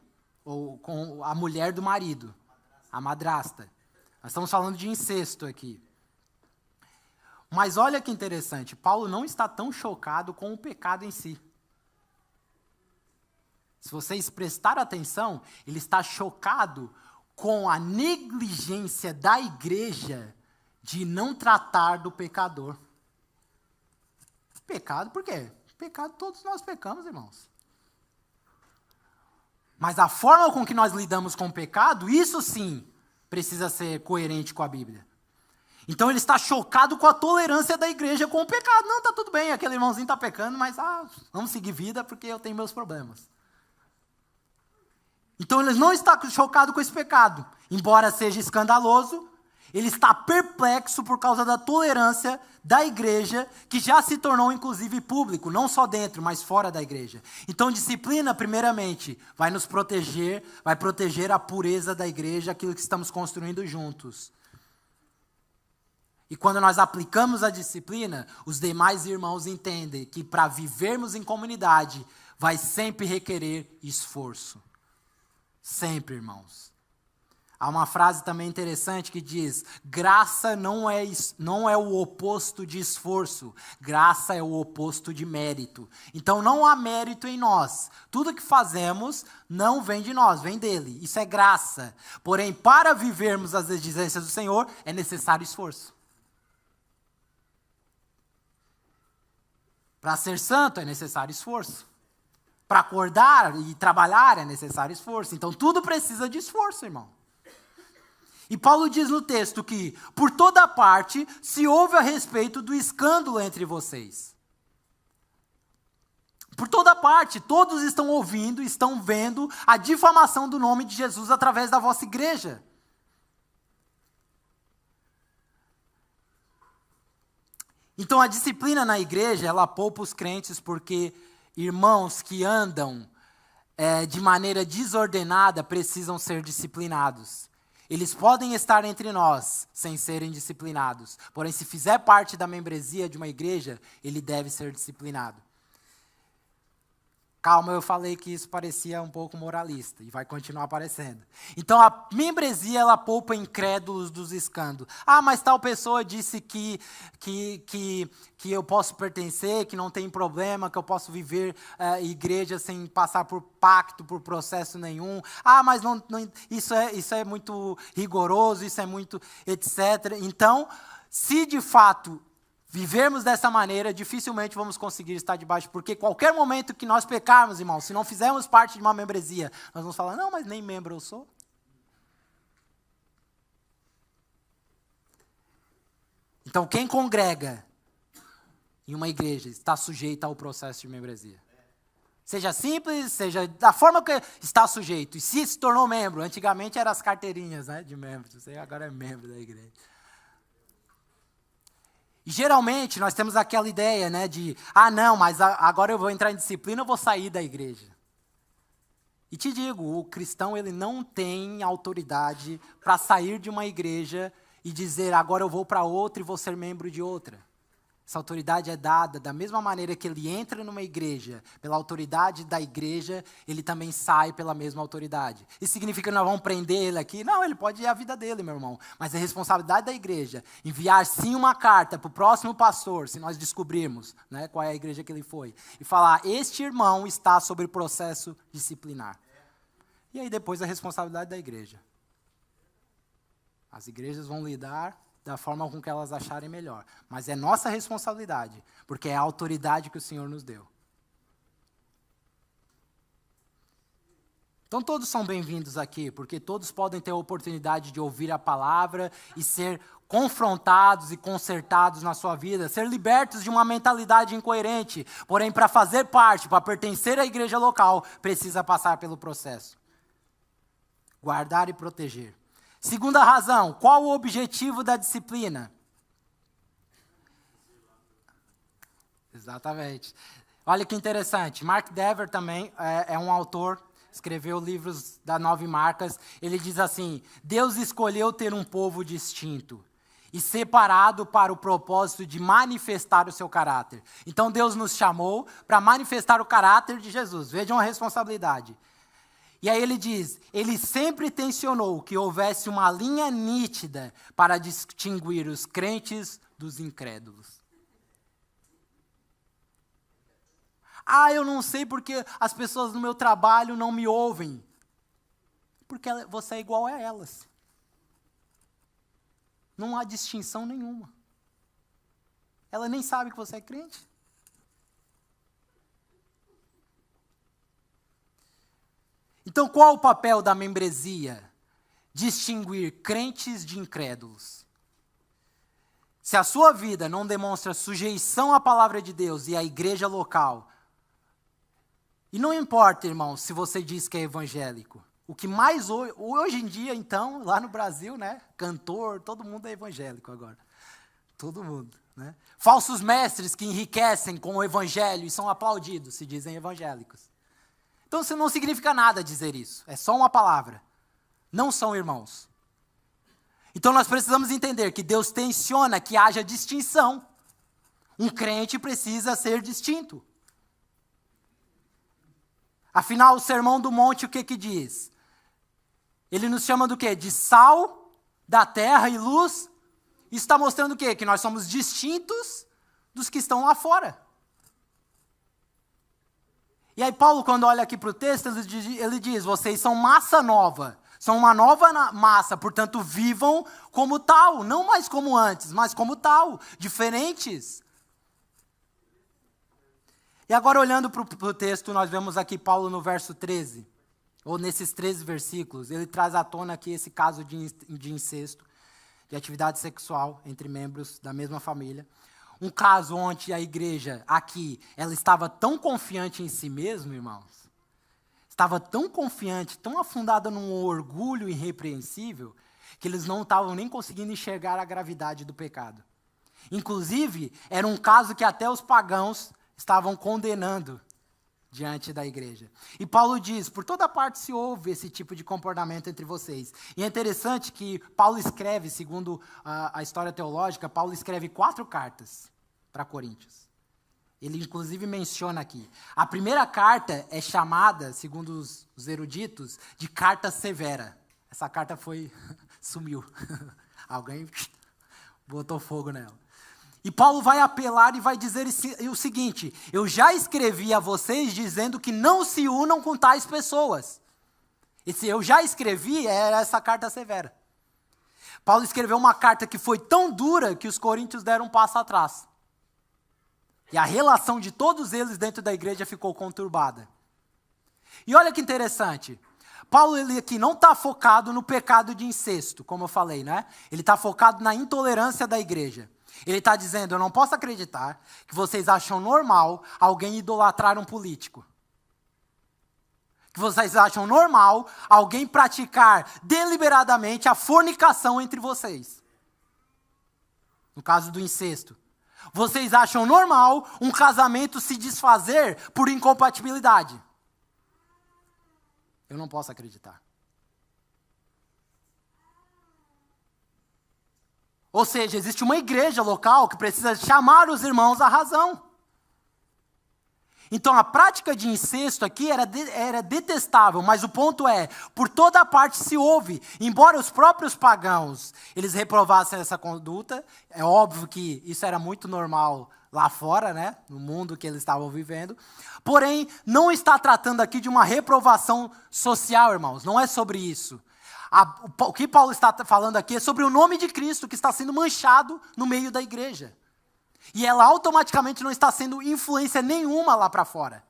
ou com a mulher do marido, a madrasta. Nós estamos falando de incesto aqui. Mas olha que interessante, Paulo não está tão chocado com o pecado em si. Se vocês prestarem atenção, ele está chocado com a negligência da igreja de não tratar do pecador. Pecado por quê? Pecado todos nós pecamos, irmãos. Mas a forma com que nós lidamos com o pecado, isso sim, precisa ser coerente com a Bíblia. Então ele está chocado com a tolerância da igreja com o pecado. Não, está tudo bem, aquele irmãozinho está pecando, mas vamos seguir vida porque eu tenho meus problemas. Então ele não está chocado com esse pecado. Embora seja escandaloso, ele está perplexo por causa da tolerância da igreja, que já se tornou inclusive público, não só dentro, mas fora da igreja. Então disciplina, primeiramente, vai nos proteger, vai proteger a pureza da igreja, aquilo que estamos construindo juntos. E quando nós aplicamos a disciplina, os demais irmãos entendem que para vivermos em comunidade, vai sempre requerer esforço. Sempre, irmãos. Há uma frase também interessante que diz: graça não é o oposto de esforço, graça é o oposto de mérito. Então não há mérito em nós. Tudo que fazemos não vem de nós, vem dele. Isso é graça. Porém, para vivermos as exigências do Senhor, é necessário esforço. Para ser santo é necessário esforço. Para acordar e trabalhar é necessário esforço. Então tudo precisa de esforço, irmão. E Paulo diz no texto que, por toda parte, se ouve a respeito do escândalo entre vocês. Por toda parte, todos estão ouvindo, estão vendo a difamação do nome de Jesus através da vossa igreja. Então a disciplina na igreja, ela poupa os crentes porque irmãos que andam de maneira desordenada precisam ser disciplinados. Eles podem estar entre nós sem serem disciplinados. Porém, se fizer parte da membresia de uma igreja, ele deve ser disciplinado. Calma, eu falei que isso parecia um pouco moralista e vai continuar parecendo. Então, a membresia, ela poupa incrédulos dos escândalos. Mas tal pessoa disse que eu posso pertencer, que não tem problema, que eu posso viver igreja sem passar por pacto, por processo nenhum. Mas não, isso é muito rigoroso, isso é muito etc. Então, se de fato vivermos dessa maneira, dificilmente vamos conseguir estar debaixo, porque qualquer momento que nós pecarmos, irmãos, se não fizermos parte de uma membresia, nós vamos falar: não, mas nem membro eu sou. Então, quem congrega em uma igreja está sujeito ao processo de membresia. Seja simples, seja da forma que está sujeito. E se tornou membro, antigamente eram as carteirinhas, né, de membro, você agora é membro da igreja. E geralmente nós temos aquela ideia, né, de, não, mas agora eu vou entrar em disciplina, eu vou sair da igreja. E te digo, o cristão ele não tem autoridade para sair de uma igreja e dizer: agora eu vou para outra e vou ser membro de outra. Essa autoridade é dada da mesma maneira que ele entra numa igreja, pela autoridade da igreja, ele também sai pela mesma autoridade. Isso significa que nós vamos prender ele aqui? Não, ele pode ir a vida dele, meu irmão. Mas é responsabilidade da igreja enviar sim uma carta para o próximo pastor, se nós descobrirmos, né, qual é a igreja que ele foi, e falar: este irmão está sob processo disciplinar. E aí depois a responsabilidade da igreja. As igrejas vão lidar da forma com que elas acharem melhor. Mas é nossa responsabilidade, porque é a autoridade que o Senhor nos deu. Então todos são bem-vindos aqui, porque todos podem ter a oportunidade de ouvir a palavra e ser confrontados e consertados na sua vida, ser libertos de uma mentalidade incoerente. Porém, para fazer parte, para pertencer à igreja local, precisa passar pelo processo. Guardar e proteger. Segunda razão, qual o objetivo da disciplina? Exatamente. Olha que interessante, Mark Dever também é um autor, escreveu livros da 9 Marcas. Ele diz assim: Deus escolheu ter um povo distinto e separado para o propósito de manifestar o seu caráter. Então Deus nos chamou para manifestar o caráter de Jesus. Vejam a responsabilidade. E aí ele diz, ele sempre tensionou que houvesse uma linha nítida para distinguir os crentes dos incrédulos. Ah, eu não sei porque as pessoas no meu trabalho não me ouvem. Porque você é igual a elas. Não há distinção nenhuma. Ela nem sabe que você é crente. Então, qual o papel da membresia? Distinguir crentes de incrédulos. Se a sua vida não demonstra sujeição à palavra de Deus e à igreja local, e não importa, irmão, se você diz que é evangélico, o que mais hoje em dia, então, lá no Brasil, né, cantor, todo mundo é evangélico agora. Todo mundo, né? Falsos mestres que enriquecem com o evangelho e são aplaudidos, se dizem evangélicos. Então, isso não significa nada dizer isso. É só uma palavra. Não são irmãos. Então, nós precisamos entender que Deus tensiona que haja distinção. Um crente precisa ser distinto. Afinal, o Sermão do Monte, o que diz? Ele nos chama do quê? De sal da terra e luz. Isso está mostrando o quê? Que nós somos distintos dos que estão lá fora. E aí Paulo, quando olha aqui para o texto, ele diz, vocês são massa nova, são uma nova massa, portanto vivam como tal, não mais como antes, mas como tal, diferentes. E agora olhando para o texto, nós vemos aqui Paulo no verso 13, ou nesses 13 versículos, ele traz à tona aqui esse caso de incesto, de atividade sexual entre membros da mesma família. Um caso onde a igreja aqui, ela estava tão confiante em si mesma, irmãos, estava tão confiante, tão afundada num orgulho irrepreensível, que eles não estavam nem conseguindo enxergar a gravidade do pecado. Inclusive, era um caso que até os pagãos estavam condenando diante da igreja. E Paulo diz, por toda parte se ouve esse tipo de comportamento entre vocês. E é interessante que Paulo escreve, segundo a história teológica, Paulo escreve 4 cartas para Coríntios. Ele inclusive menciona aqui. A primeira carta é chamada, segundo os eruditos, de carta severa. Essa carta sumiu. Alguém botou fogo nela. E Paulo vai apelar e vai dizer o seguinte, eu já escrevi a vocês dizendo que não se unam com tais pessoas. Esse eu já escrevi era essa carta severa. Paulo escreveu uma carta que foi tão dura que os coríntios deram um passo atrás. E a relação de todos eles dentro da igreja ficou conturbada. E olha que interessante, Paulo ele aqui não está focado no pecado de incesto, como eu falei, né? Ele está focado na intolerância da igreja. Ele está dizendo, eu não posso acreditar que vocês acham normal alguém idolatrar um político. Que vocês acham normal alguém praticar deliberadamente a fornicação entre vocês. No caso do incesto. Vocês acham normal um casamento se desfazer por incompatibilidade. Eu não posso acreditar. Ou seja, existe uma igreja local que precisa chamar os irmãos à razão. Então, a prática de incesto aqui era detestável, mas o ponto é, por toda parte se ouve, embora os próprios pagãos, eles reprovassem essa conduta, é óbvio que isso era muito normal lá fora, né, no mundo que eles estavam vivendo, porém, não está tratando aqui de uma reprovação social, irmãos, não é sobre isso. O que Paulo está falando aqui é sobre o nome de Cristo que está sendo manchado no meio da igreja. E ela automaticamente não está sendo influência nenhuma lá para fora.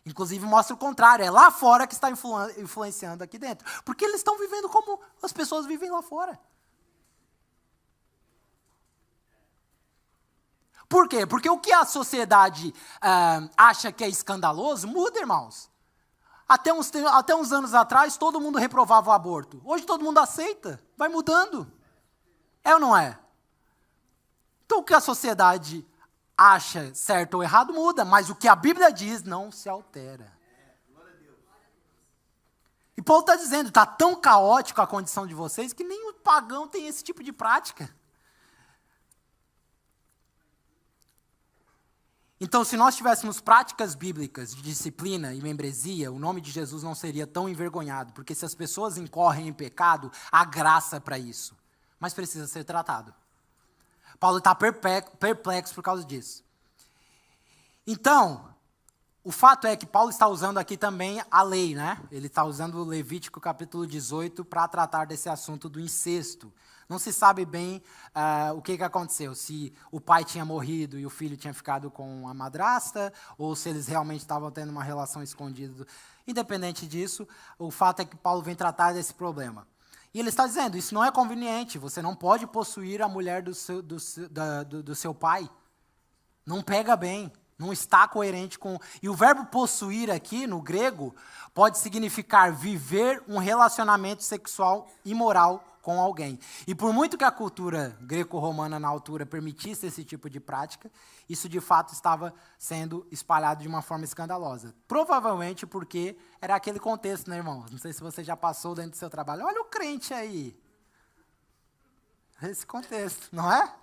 Inclusive mostra o contrário, é lá fora que está influenciando aqui dentro. Porque eles estão vivendo como as pessoas vivem lá fora. Por quê? Porque o que a sociedade acha que é escandaloso, muda, irmãos. Até uns anos atrás, todo mundo reprovava o aborto. Hoje todo mundo aceita, vai mudando. É ou não é? Então o que a sociedade acha certo ou errado muda, mas o que a Bíblia diz não se altera. E Paulo está dizendo, está tão caótico a condição de vocês que nem o pagão tem esse tipo de prática. Então, se nós tivéssemos práticas bíblicas de disciplina e membresia, o nome de Jesus não seria tão envergonhado, porque se as pessoas incorrem em pecado, há graça para isso, mas precisa ser tratado. Paulo está perplexo por causa disso. Então, o fato é que Paulo está usando aqui também a lei, né? Ele está usando o Levítico capítulo 18 para tratar desse assunto do incesto. Não se sabe bem o que aconteceu, se o pai tinha morrido e o filho tinha ficado com a madrasta, ou se eles realmente estavam tendo uma relação escondida. Independente disso, o fato é que Paulo vem tratar desse problema. E ele está dizendo, isso não é conveniente, você não pode possuir a mulher do seu pai. Não pega bem, não está coerente com... E o verbo possuir aqui, no grego, pode significar viver um relacionamento sexual imoral com alguém. E por muito que a cultura greco-romana na altura permitisse esse tipo de prática, isso de fato estava sendo espalhado de uma forma escandalosa. Provavelmente porque era aquele contexto, né, irmão? Não sei se você já passou dentro do seu trabalho. Olha o crente aí. Esse contexto, não é?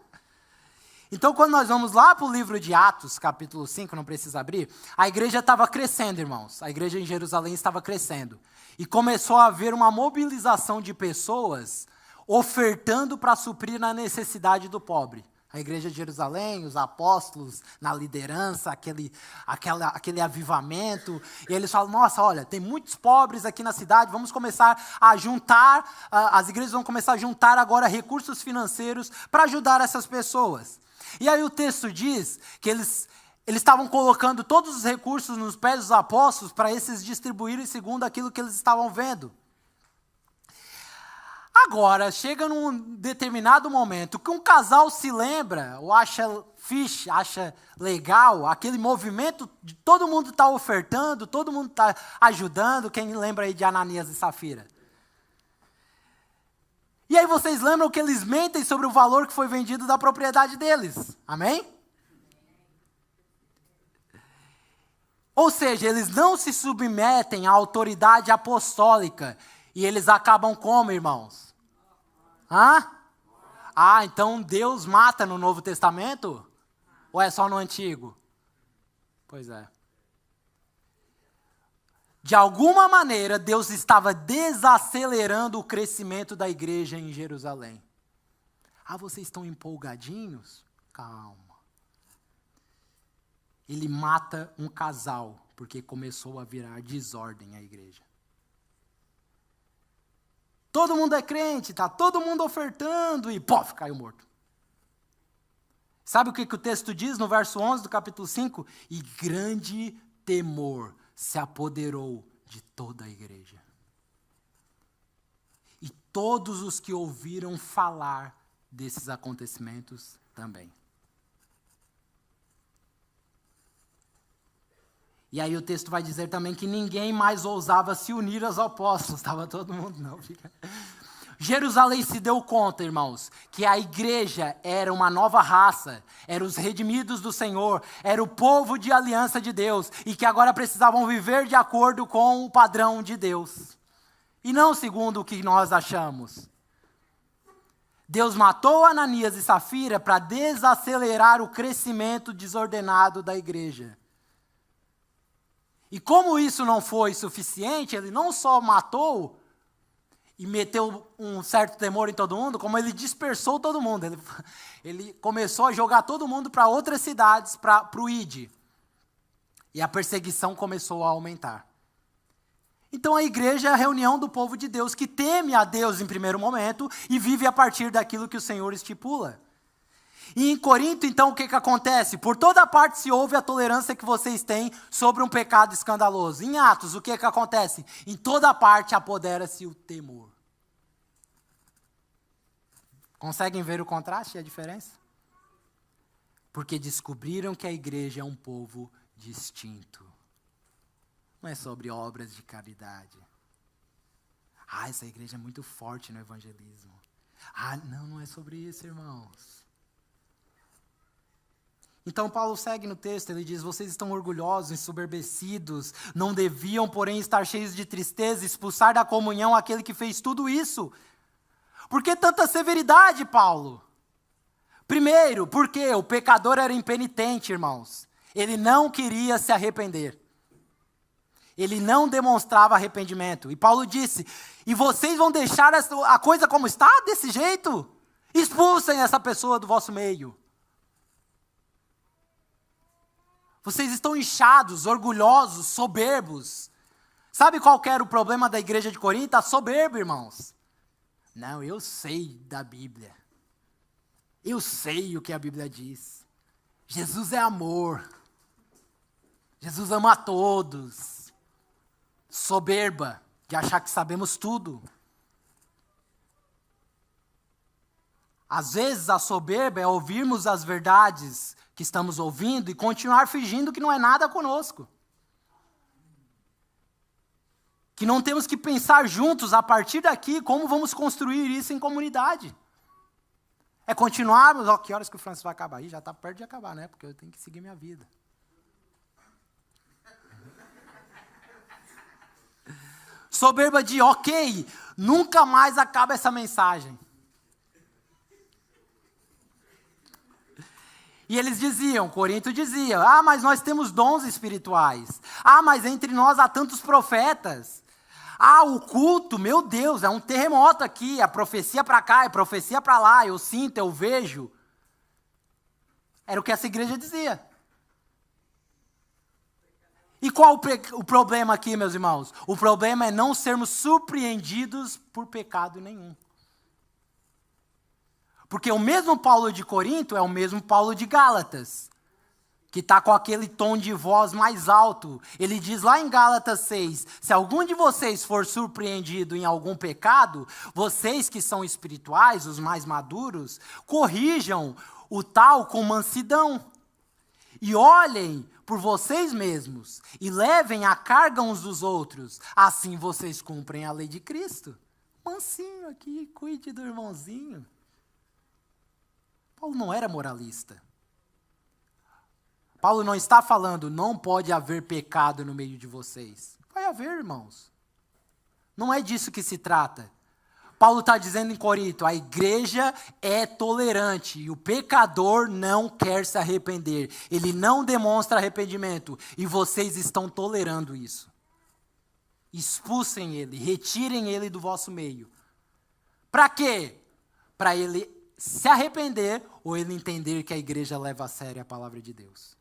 Então, quando nós vamos lá para o livro de Atos, capítulo 5, não precisa abrir, a igreja estava crescendo, irmãos. A igreja em Jerusalém estava crescendo. E começou a haver uma mobilização de pessoas ofertando para suprir a necessidade do pobre. A igreja de Jerusalém, os apóstolos na liderança, aquele avivamento. E eles falam, nossa, olha, tem muitos pobres aqui na cidade, vamos começar a juntar, as igrejas vão começar a juntar agora recursos financeiros para ajudar essas pessoas. E aí o texto diz que eles estavam colocando todos os recursos nos pés dos apóstolos para esses distribuírem segundo aquilo que eles estavam vendo. Agora, chega num determinado momento que um casal se lembra, ou acha fixe, acha legal, aquele movimento de todo mundo está ofertando, todo mundo está ajudando. Quem lembra aí de Ananias e Safira? E aí vocês lembram que eles mentem sobre o valor que foi vendido da propriedade deles. Amém? Ou seja, eles não se submetem à autoridade apostólica. E eles acabam como, irmãos? Então Deus mata no Novo Testamento? Ou é só no Antigo? Pois é. De alguma maneira, Deus estava desacelerando o crescimento da igreja em Jerusalém. Vocês estão empolgadinhos? Calma. Ele mata um casal, porque começou a virar desordem a igreja. Todo mundo é crente, está todo mundo ofertando e pof, caiu morto. Sabe o que o texto diz no verso 11 do capítulo 5? E grande temor se apoderou de toda a igreja. E todos os que ouviram falar desses acontecimentos também. E aí o texto vai dizer também que ninguém mais ousava se unir aos apóstolos. Estava todo mundo, não. Jerusalém se deu conta, irmãos, que a igreja era uma nova raça, eram os redimidos do Senhor, era o povo de aliança de Deus, e que agora precisavam viver de acordo com o padrão de Deus. E não segundo o que nós achamos. Deus matou Ananias e Safira para desacelerar o crescimento desordenado da igreja. E como isso não foi suficiente, ele não só matou e meteu um certo temor em todo mundo, como ele dispersou todo mundo. Ele começou a jogar todo mundo para outras cidades, para o ID. E a perseguição começou a aumentar. Então a igreja é a reunião do povo de Deus que teme a Deus em primeiro momento e vive a partir daquilo que o Senhor estipula. E em Corinto, então, o que acontece? Por toda parte se ouve a tolerância que vocês têm sobre um pecado escandaloso. Em Atos, o que acontece? Em toda parte apodera-se o temor. Conseguem ver o contraste e a diferença? Porque descobriram que a igreja é um povo distinto. Não é sobre obras de caridade. Essa igreja é muito forte no evangelismo. Não é sobre isso, irmãos. Então Paulo segue no texto, ele diz, vocês estão orgulhosos, ensoberbecidos, não deviam, porém, estar cheios de tristeza, expulsar da comunhão aquele que fez tudo isso. Por que tanta severidade, Paulo? Primeiro, porque o pecador era impenitente, irmãos. Ele não queria se arrepender. Ele não demonstrava arrependimento. E Paulo disse, e vocês vão deixar a coisa como está, desse jeito? Expulsem essa pessoa do vosso meio. Vocês estão inchados, orgulhosos, soberbos. Sabe qual que era o problema da igreja de Corinto? A soberba, irmãos. Não, eu sei da Bíblia. Eu sei o que a Bíblia diz. Jesus é amor. Jesus ama a todos. Soberba, de achar que sabemos tudo. Às vezes a soberba é ouvirmos as verdades que estamos ouvindo e continuar fingindo que não é nada conosco. Que não temos que pensar juntos, a partir daqui, como vamos construir isso em comunidade. É continuarmos, que horas que o Francis vai acabar? Ih, já está perto de acabar, né? Porque eu tenho que seguir minha vida. Soberba de, nunca mais acaba essa mensagem. E eles diziam, Corinto dizia, mas nós temos dons espirituais. Mas entre nós há tantos profetas. O culto, meu Deus, é um terremoto aqui, a profecia para cá, é profecia para lá, eu sinto, eu vejo. Era o que essa igreja dizia. E qual o problema aqui, meus irmãos? O problema é não sermos surpreendidos por pecado nenhum. Porque o mesmo Paulo de Corinto é o mesmo Paulo de Gálatas, que está com aquele tom de voz mais alto. Ele diz lá em Gálatas 6, se algum de vocês for surpreendido em algum pecado, vocês que são espirituais, os mais maduros, corrijam o tal com mansidão. E olhem por vocês mesmos e levem a carga uns dos outros. Assim vocês cumprem a lei de Cristo. Mansinho aqui, cuide do irmãozinho. Paulo não era moralista. Paulo não está falando, não pode haver pecado no meio de vocês. Vai haver, irmãos. Não é disso que se trata. Paulo está dizendo em Corinto, a igreja é tolerante e o pecador não quer se arrepender. Ele não demonstra arrependimento e vocês estão tolerando isso. Expulsem ele, retirem ele do vosso meio. Para quê? Para ele se arrepender ou ele entender que a igreja leva a sério a palavra de Deus.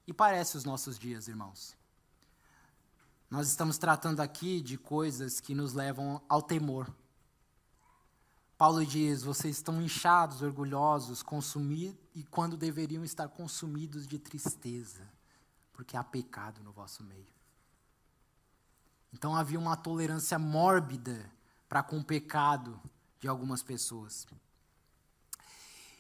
E parece os nossos dias, irmãos. Nós estamos tratando aqui de coisas que nos levam ao temor. Paulo diz, vocês estão inchados, orgulhosos, consumidos, e quando deveriam estar consumidos de tristeza, porque há pecado no vosso meio. Então havia uma tolerância mórbida para com o pecado de algumas pessoas.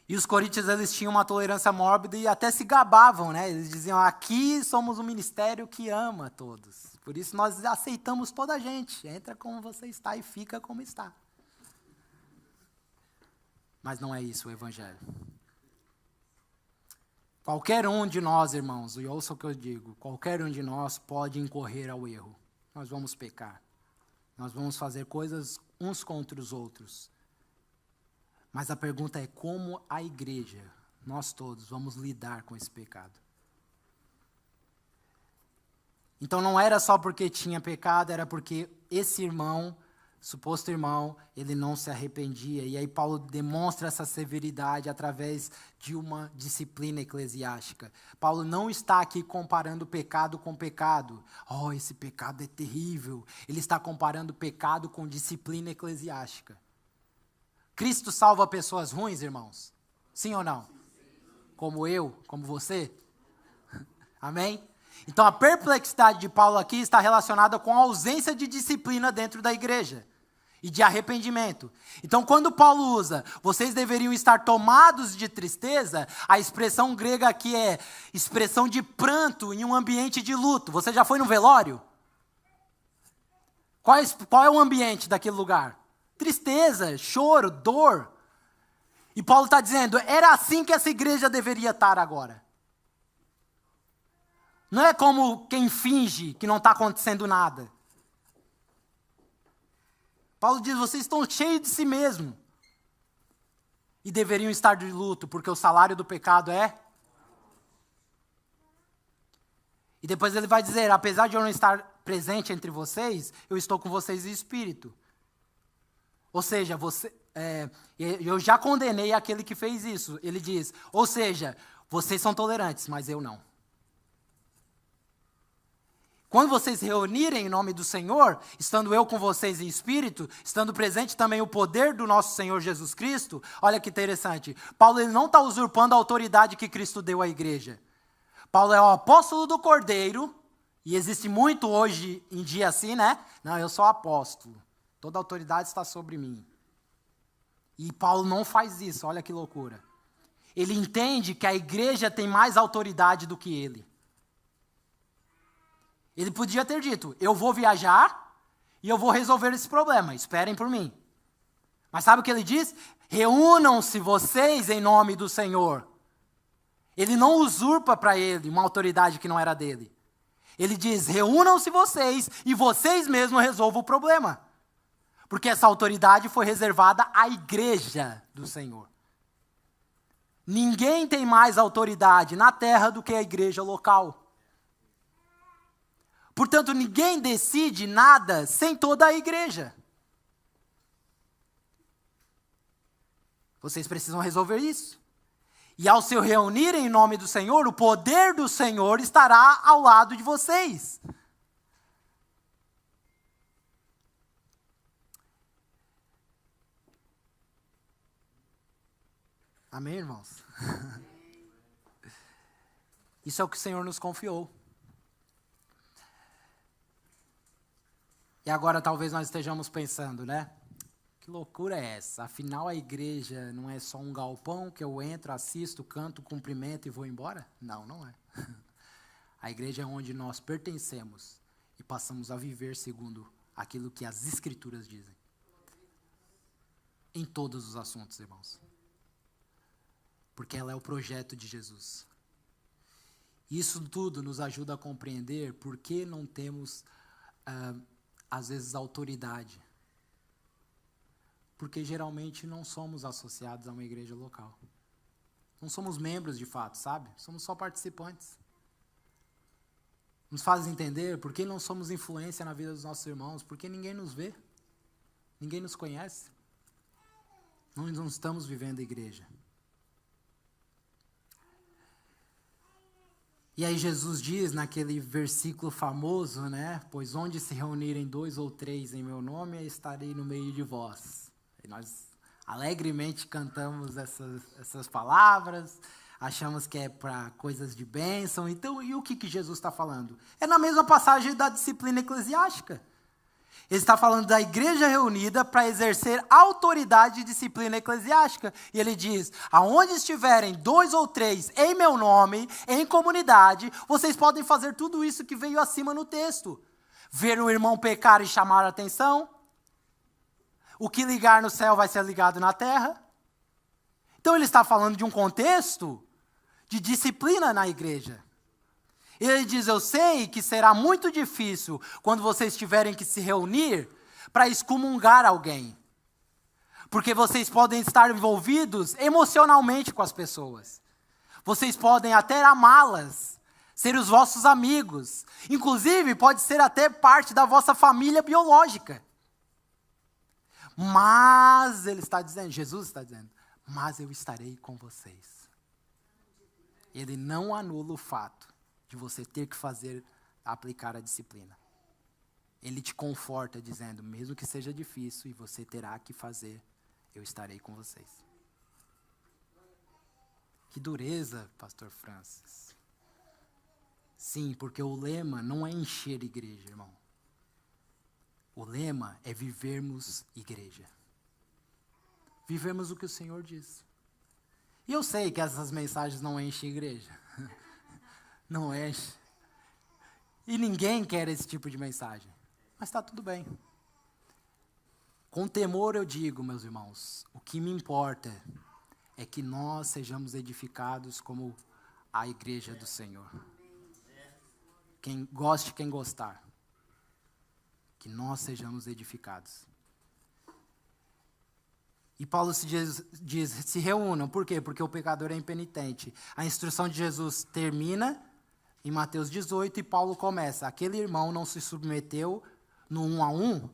E os coríntios, eles tinham uma tolerância mórbida e até se gabavam, né? Eles diziam, aqui somos um ministério que ama todos. Por isso nós aceitamos toda a gente. Entra como você está e fica como está. Mas não é isso o evangelho. Qualquer um de nós, irmãos, e ouça o que eu digo, qualquer um de nós pode incorrer ao erro. Nós vamos pecar. Nós vamos fazer coisas uns contra os outros. Mas a pergunta é como a igreja, nós todos, vamos lidar com esse pecado. Então não era só porque tinha pecado, era porque esse irmão, suposto irmão, ele não se arrependia. E aí Paulo demonstra essa severidade através de uma disciplina eclesiástica. Paulo não está aqui comparando pecado com pecado. Esse pecado é terrível. Ele está comparando pecado com disciplina eclesiástica. Cristo salva pessoas ruins, irmãos? Sim ou não? Como eu, como você? Amém? Então a perplexidade de Paulo aqui está relacionada com a ausência de disciplina dentro da igreja e de arrependimento. Então quando Paulo usa, vocês deveriam estar tomados de tristeza, a expressão grega aqui é expressão de pranto em um ambiente de luto. Você já foi no velório? Qual é o ambiente daquele lugar? Tristeza, choro, dor. E Paulo está dizendo, era assim que essa igreja deveria estar agora. Não é como quem finge que não está acontecendo nada. Paulo diz, vocês estão cheios de si mesmo. e deveriam estar de luto, porque o salário do pecado é... E depois ele vai dizer, apesar de eu não estar presente entre vocês, eu estou com vocês em espírito. Ou seja, eu já condenei aquele que fez isso. Ele diz, ou seja, vocês são tolerantes, mas eu não. Quando vocês se reunirem em nome do Senhor, estando eu com vocês em espírito, estando presente também o poder do nosso Senhor Jesus Cristo, olha que interessante, Paulo ele não está usurpando a autoridade que Cristo deu à igreja. Paulo é o apóstolo do Cordeiro, e existe muito hoje em dia assim, né? Não, eu sou apóstolo, toda a autoridade está sobre mim. E Paulo não faz isso, olha que loucura. Ele entende que a igreja tem mais autoridade do que ele. Ele podia ter dito, eu vou viajar e eu vou resolver esse problema, esperem por mim. Mas sabe o que ele diz? Reúnam-se vocês em nome do Senhor. Ele não usurpa para ele uma autoridade que não era dele. Ele diz, reúnam-se vocês e vocês mesmos resolvam o problema. Porque essa autoridade foi reservada à igreja do Senhor. Ninguém tem mais autoridade na terra do que a igreja local. Portanto, ninguém decide nada sem toda a igreja. Vocês precisam resolver isso. E ao se reunirem em nome do Senhor, o poder do Senhor estará ao lado de vocês. Amém, irmãos? Isso é o que o Senhor nos confiou. E agora talvez nós estejamos pensando, né? Que loucura é essa? Afinal, a igreja não é só um galpão que eu entro, assisto, canto, cumprimento e vou embora? Não, não é. A igreja é onde nós pertencemos e passamos a viver segundo aquilo que as Escrituras dizem. Em todos os assuntos, irmãos. Porque ela é o projeto de Jesus. Isso tudo nos ajuda a compreender por que não temos, às vezes, autoridade. Porque geralmente não somos associados a uma igreja local. Não somos membros de fato, sabe? Somos só participantes. Nos faz entender por que não somos influência na vida dos nossos irmãos, porque ninguém nos vê, ninguém nos conhece. Não estamos vivendo a igreja. E aí Jesus diz naquele versículo famoso, né? Pois onde se reunirem 2 ou 3 em meu nome, estarei no meio de vós. E nós alegremente cantamos essas palavras, achamos que é para coisas de bênção. Então, e o que Jesus está falando? É na mesma passagem da disciplina eclesiástica. Ele está falando da igreja reunida para exercer autoridade de disciplina eclesiástica. E ele diz, aonde estiverem 2 ou 3 em meu nome, em comunidade, vocês podem fazer tudo isso que veio acima no texto. Ver o irmão pecar e chamar a atenção. O que ligar no céu vai ser ligado na terra. Então ele está falando de um contexto de disciplina na igreja. Ele diz, eu sei que será muito difícil quando vocês tiverem que se reunir para excomungar alguém. Porque vocês podem estar envolvidos emocionalmente com as pessoas. Vocês podem até amá-las, ser os vossos amigos. Inclusive, pode ser até parte da vossa família biológica. Mas, ele está dizendo, Jesus está dizendo, mas eu estarei com vocês. Ele não anula o fato de você ter que aplicar a disciplina. Ele te conforta dizendo, mesmo que seja difícil e você terá que fazer, eu estarei com vocês. Que dureza, pastor Francis. Sim, porque o lema não é encher igreja, irmão. O lema é vivermos igreja. Vivemos o que o Senhor diz. E eu sei que essas mensagens não enchem igreja. Não enche. E ninguém quer esse tipo de mensagem. Mas está tudo bem. Com temor eu digo, meus irmãos, o que me importa é que nós sejamos edificados como a igreja do Senhor. Quem goste, quem gostar. Que nós sejamos edificados. E Paulo diz, se reúnam. Por quê? Porque o pecador é impenitente. A instrução de Jesus termina em Mateus 18 e Paulo começa. Aquele irmão não se submeteu no 1 a 1,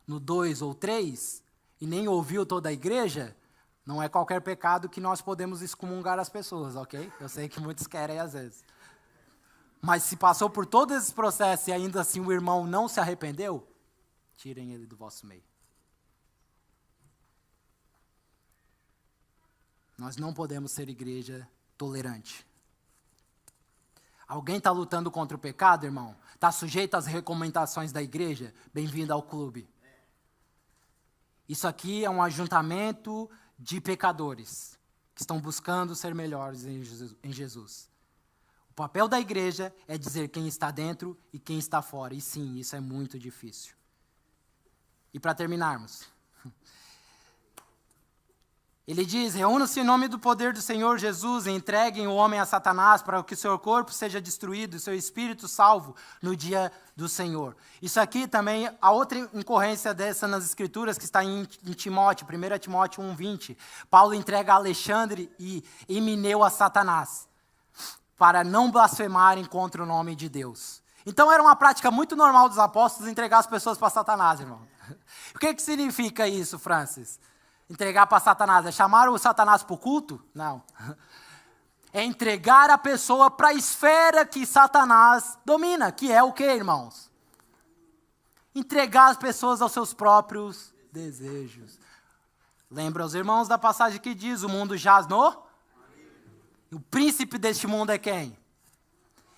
no 2 ou 3, e nem ouviu toda a igreja. Não é qualquer pecado que nós podemos excomungar as pessoas, ok? Eu sei que muitos querem às vezes. Mas se passou por todo esse processo e ainda assim o irmão não se arrependeu, tirem ele do vosso meio. Nós não podemos ser igreja tolerante. Alguém está lutando contra o pecado, irmão? Está sujeito às recomendações da igreja? Bem-vindo ao clube. Isso aqui é um ajuntamento de pecadores que estão buscando ser melhores em Jesus. O papel da igreja é dizer quem está dentro e quem está fora. E sim, isso é muito difícil. E para terminarmos, ele diz, reúnam-se em nome do poder do Senhor Jesus e entreguem o homem a Satanás para que o seu corpo seja destruído e seu espírito salvo no dia do Senhor. Isso aqui também, a outra incorrência dessa nas Escrituras que está em Timóteo, 1 Timóteo 1,20. Paulo entrega Alexandre e Himeneu a Satanás para não blasfemarem contra o nome de Deus. Então era uma prática muito normal dos apóstolos entregar as pessoas para Satanás, irmão. O que significa isso, Francis? Entregar para Satanás, é chamar o Satanás para o culto? Não. É entregar a pessoa para a esfera que Satanás domina, que é o quê, irmãos? Entregar as pessoas aos seus próprios desejos. Lembra os irmãos da passagem que diz, o mundo jaz no? O príncipe deste mundo é quem?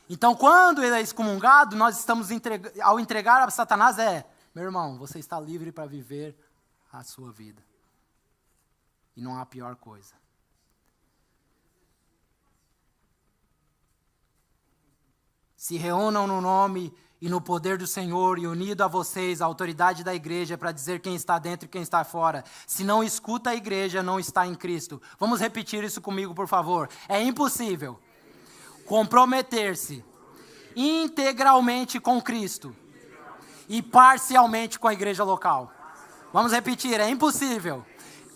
Então, quando ele é excomungado, nós estamos ao entregar a Satanás meu irmão, você está livre para viver a sua vida. E não há pior coisa. Se reúnam no nome e no poder do Senhor e unido a vocês, a autoridade da igreja, para dizer quem está dentro e quem está fora. Se não escuta a igreja, não está em Cristo. Vamos repetir isso comigo, por favor. É impossível comprometer-se integralmente com Cristo e parcialmente com a igreja local. Vamos repetir, é impossível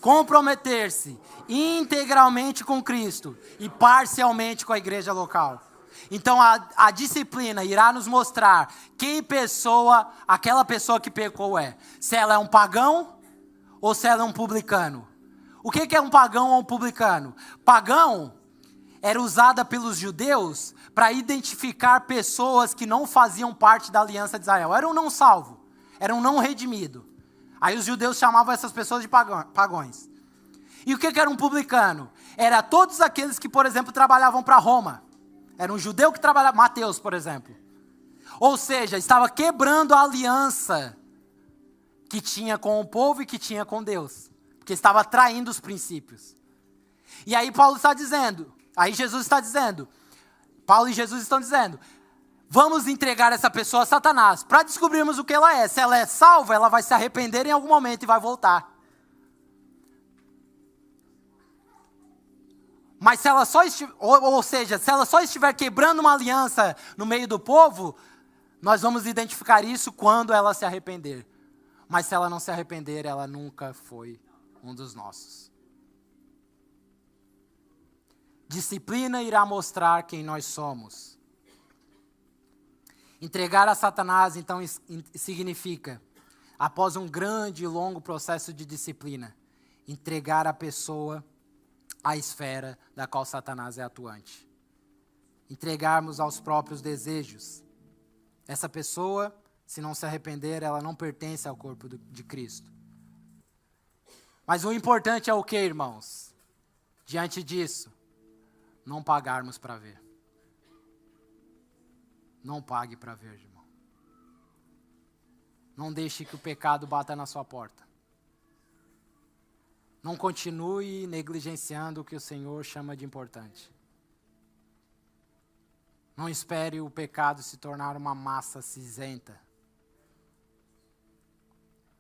comprometer-se integralmente com Cristo e parcialmente com a igreja local. Então a disciplina irá nos mostrar aquela pessoa que pecou é. Se ela é um pagão ou se ela é um publicano. O que é um pagão ou um publicano? Pagão era usada pelos judeus para identificar pessoas que não faziam parte da aliança de Israel. Era um não salvo, era um não redimido. Aí os judeus chamavam essas pessoas de pagões. E o que era um publicano? Era todos aqueles que, por exemplo, trabalhavam para Roma. Era um judeu que trabalhava, Mateus, por exemplo. Ou seja, estava quebrando a aliança que tinha com o povo e que tinha com Deus. Porque estava traindo os princípios. E aí Paulo está dizendo, Paulo e Jesus estão dizendo, vamos entregar essa pessoa a Satanás, para descobrirmos o que ela é. Se ela é salva, ela vai se arrepender em algum momento e vai voltar. Mas se ela só se ela só estiver quebrando uma aliança no meio do povo, nós vamos identificar isso quando ela se arrepender. Mas se ela não se arrepender, ela nunca foi um dos nossos. Disciplina irá mostrar quem nós somos. Entregar a Satanás, então, significa, após um grande e longo processo de disciplina, entregar a pessoa à esfera da qual Satanás é atuante. Entregarmos aos próprios desejos. Essa pessoa, se não se arrepender, ela não pertence ao corpo de Cristo. Mas o importante é o que, irmãos? Diante disso, não pagarmos para ver. Não pague para ver, irmão. Não deixe que o pecado bata na sua porta. Não continue negligenciando o que o Senhor chama de importante. Não espere o pecado se tornar uma massa cinzenta.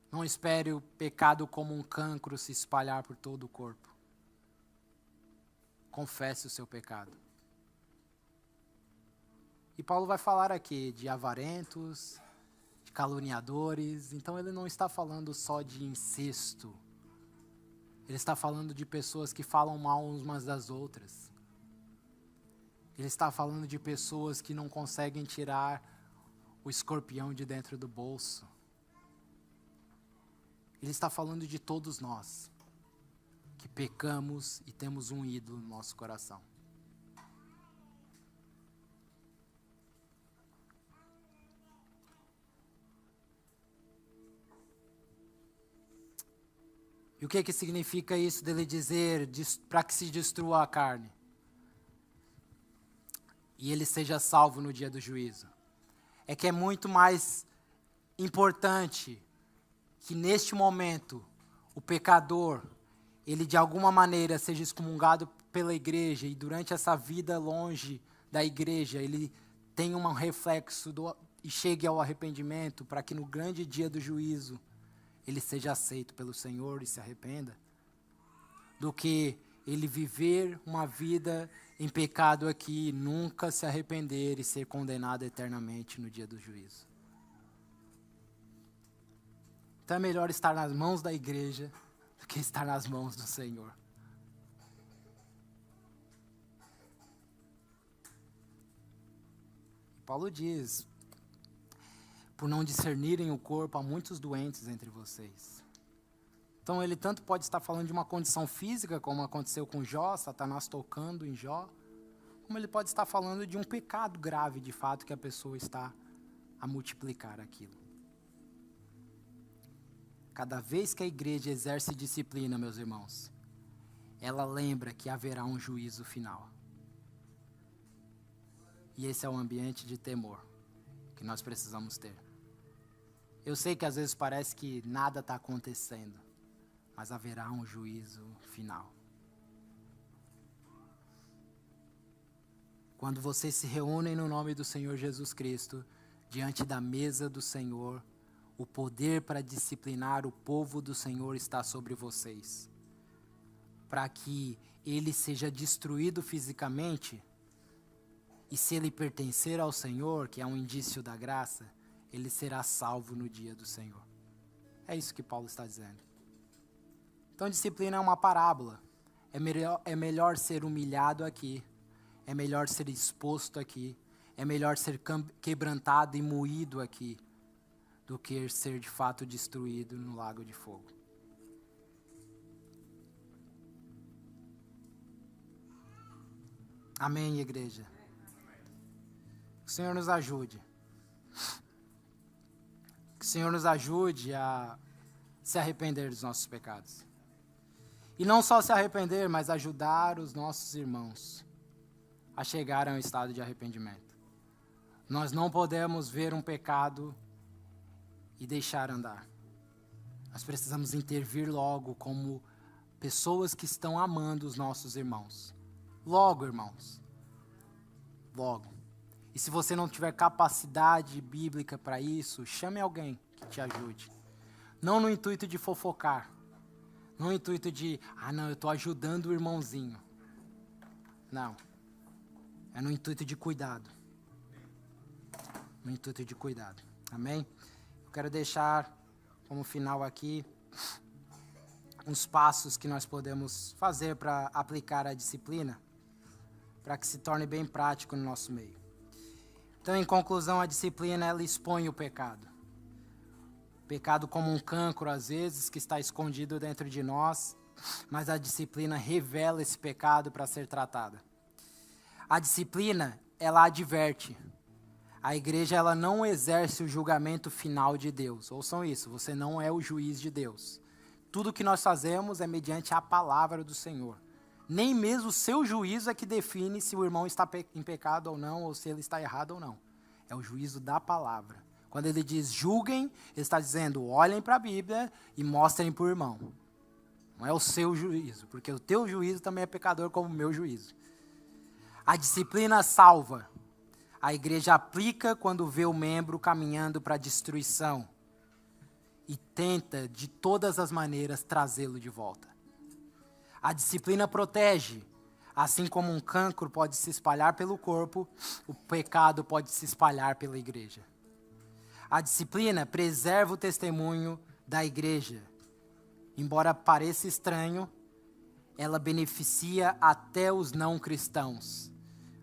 Não espere o pecado como um cancro se espalhar por todo o corpo. Confesse o seu pecado. E Paulo vai falar aqui de avarentos, de caluniadores. Então ele não está falando só de incesto. Ele está falando de pessoas que falam mal umas das outras. Ele está falando de pessoas que não conseguem tirar o escorpião de dentro do bolso. Ele está falando de todos nós, que pecamos e temos um ídolo no nosso coração. E o que significa isso dele dizer para que se destrua a carne? E ele seja salvo no dia do juízo. É que é muito mais importante que neste momento o pecador, ele de alguma maneira seja excomungado pela igreja e durante essa vida longe da igreja, ele tenha um reflexo e chegue ao arrependimento para que no grande dia do juízo ele seja aceito pelo Senhor e se arrependa, do que ele viver uma vida em pecado aqui, nunca se arrepender e ser condenado eternamente no dia do juízo. Então é melhor estar nas mãos da igreja do que estar nas mãos do Senhor. Paulo diz, por não discernirem o corpo, há muitos doentes entre vocês. Então ele tanto pode estar falando de uma condição física, como aconteceu com Jó, Satanás tocando em Jó, como ele pode estar falando de um pecado grave, de fato, que a pessoa está a multiplicar aquilo. Cada vez que a igreja exerce disciplina, meus irmãos, ela lembra que haverá um juízo final. E esse é o ambiente de temor que nós precisamos ter. Eu sei que às vezes parece que nada está acontecendo, mas haverá um juízo final. Quando vocês se reúnem no nome do Senhor Jesus Cristo, diante da mesa do Senhor, o poder para disciplinar o povo do Senhor está sobre vocês. Para que ele seja destruído fisicamente, e se ele pertencer ao Senhor, que é um indício da graça, ele será salvo no dia do Senhor. É isso que Paulo está dizendo. Então, disciplina é uma parábola. É melhor ser humilhado aqui. É melhor ser exposto aqui. É melhor ser quebrantado e moído aqui, do que ser de fato destruído no lago de fogo. Amém, igreja? Que o Senhor nos ajude. Que o Senhor nos ajude a se arrepender dos nossos pecados. E não só se arrepender, mas ajudar os nossos irmãos a chegarem ao estado de arrependimento. Nós não podemos ver um pecado e deixar andar. Nós precisamos intervir logo como pessoas que estão amando os nossos irmãos. Logo, irmãos. Logo. E se você não tiver capacidade bíblica para isso, chame alguém que te ajude. Não no intuito de fofocar. Não no intuito de, eu estou ajudando o irmãozinho. Não. É no intuito de cuidado. No intuito de cuidado. Amém? Eu quero deixar como final aqui uns passos que nós podemos fazer para aplicar a disciplina, para que se torne bem prático no nosso meio. Então, em conclusão, a disciplina, ela expõe o pecado. O pecado como um cancro, às vezes, que está escondido dentro de nós, mas a disciplina revela esse pecado para ser tratada. A disciplina, ela adverte. A igreja, ela não exerce o julgamento final de Deus. Ouçam isso, você não é o juiz de Deus. Tudo que nós fazemos é mediante a palavra do Senhor. Nem mesmo o seu juízo é que define se o irmão está em pecado ou não, ou se ele está errado ou não. É o juízo da palavra. Quando ele diz julguem, ele está dizendo olhem para a Bíblia e mostrem para o irmão. Não é o seu juízo, porque o teu juízo também é pecador como o meu juízo. A disciplina salva. A igreja aplica quando vê o membro caminhando para a destruição e tenta de todas as maneiras trazê-lo de volta. A disciplina protege. Assim como um cancro pode se espalhar pelo corpo, o pecado pode se espalhar pela igreja. A disciplina preserva o testemunho da igreja. Embora pareça estranho, ela beneficia até os não cristãos,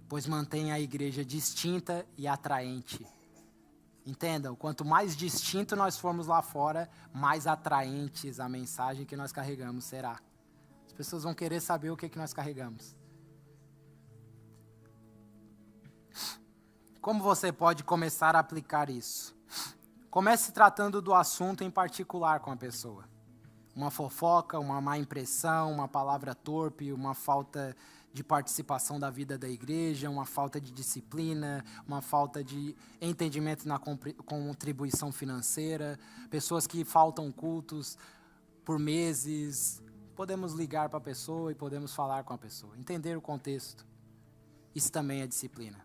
pois mantém a igreja distinta e atraente. Entendam, quanto mais distinto nós formos lá fora, mais atraentes a mensagem que nós carregamos será. As pessoas vão querer saber o que nós carregamos. Como você pode começar a aplicar isso? Comece tratando do assunto em particular com a pessoa. Uma fofoca, uma má impressão, uma palavra torpe, uma falta de participação da vida da igreja, uma falta de disciplina, uma falta de entendimento na contribuição financeira, pessoas que faltam cultos por meses. Podemos ligar para a pessoa e podemos falar com a pessoa, entender o contexto. Isso também é disciplina.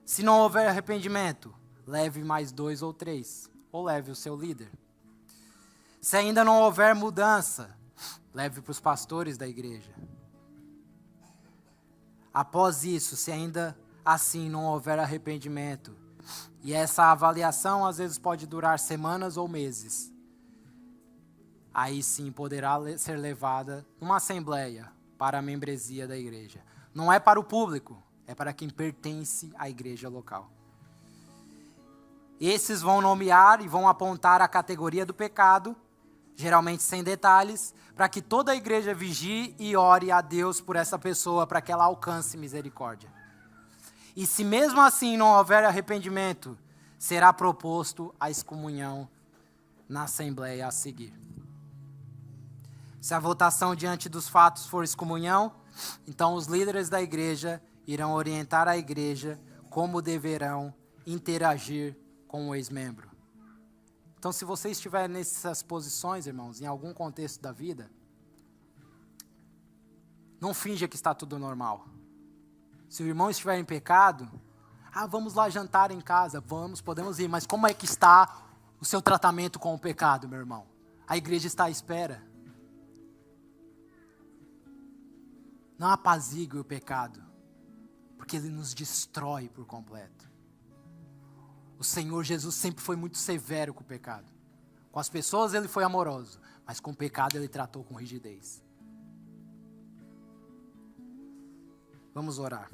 Se não houver arrependimento, leve mais 2 ou 3, ou leve o seu líder. Se ainda não houver mudança, leve para os pastores da igreja. Após isso, se ainda assim não houver arrependimento, e essa avaliação às vezes pode durar semanas ou meses, aí sim poderá ser levada numa assembleia para a membresia da igreja. Não é para o público, é para quem pertence à igreja local. Esses vão nomear e vão apontar a categoria do pecado, geralmente sem detalhes, para que toda a igreja vigie e ore a Deus por essa pessoa, para que ela alcance misericórdia. E se mesmo assim não houver arrependimento, será proposto a excomunhão na assembleia a seguir. Se a votação diante dos fatos for excomunhão, então os líderes da igreja irão orientar a igreja como deverão interagir com o ex-membro. Então, se você estiver nessas posições, irmãos, em algum contexto da vida, não finja que está tudo normal. Se o irmão estiver em pecado, vamos lá jantar em casa, vamos, podemos ir, mas como é que está o seu tratamento com o pecado, meu irmão? A igreja está à espera. Não apazigue o pecado, porque ele nos destrói por completo. O Senhor Jesus sempre foi muito severo com o pecado. Com as pessoas ele foi amoroso, mas com o pecado ele tratou com rigidez. Vamos orar.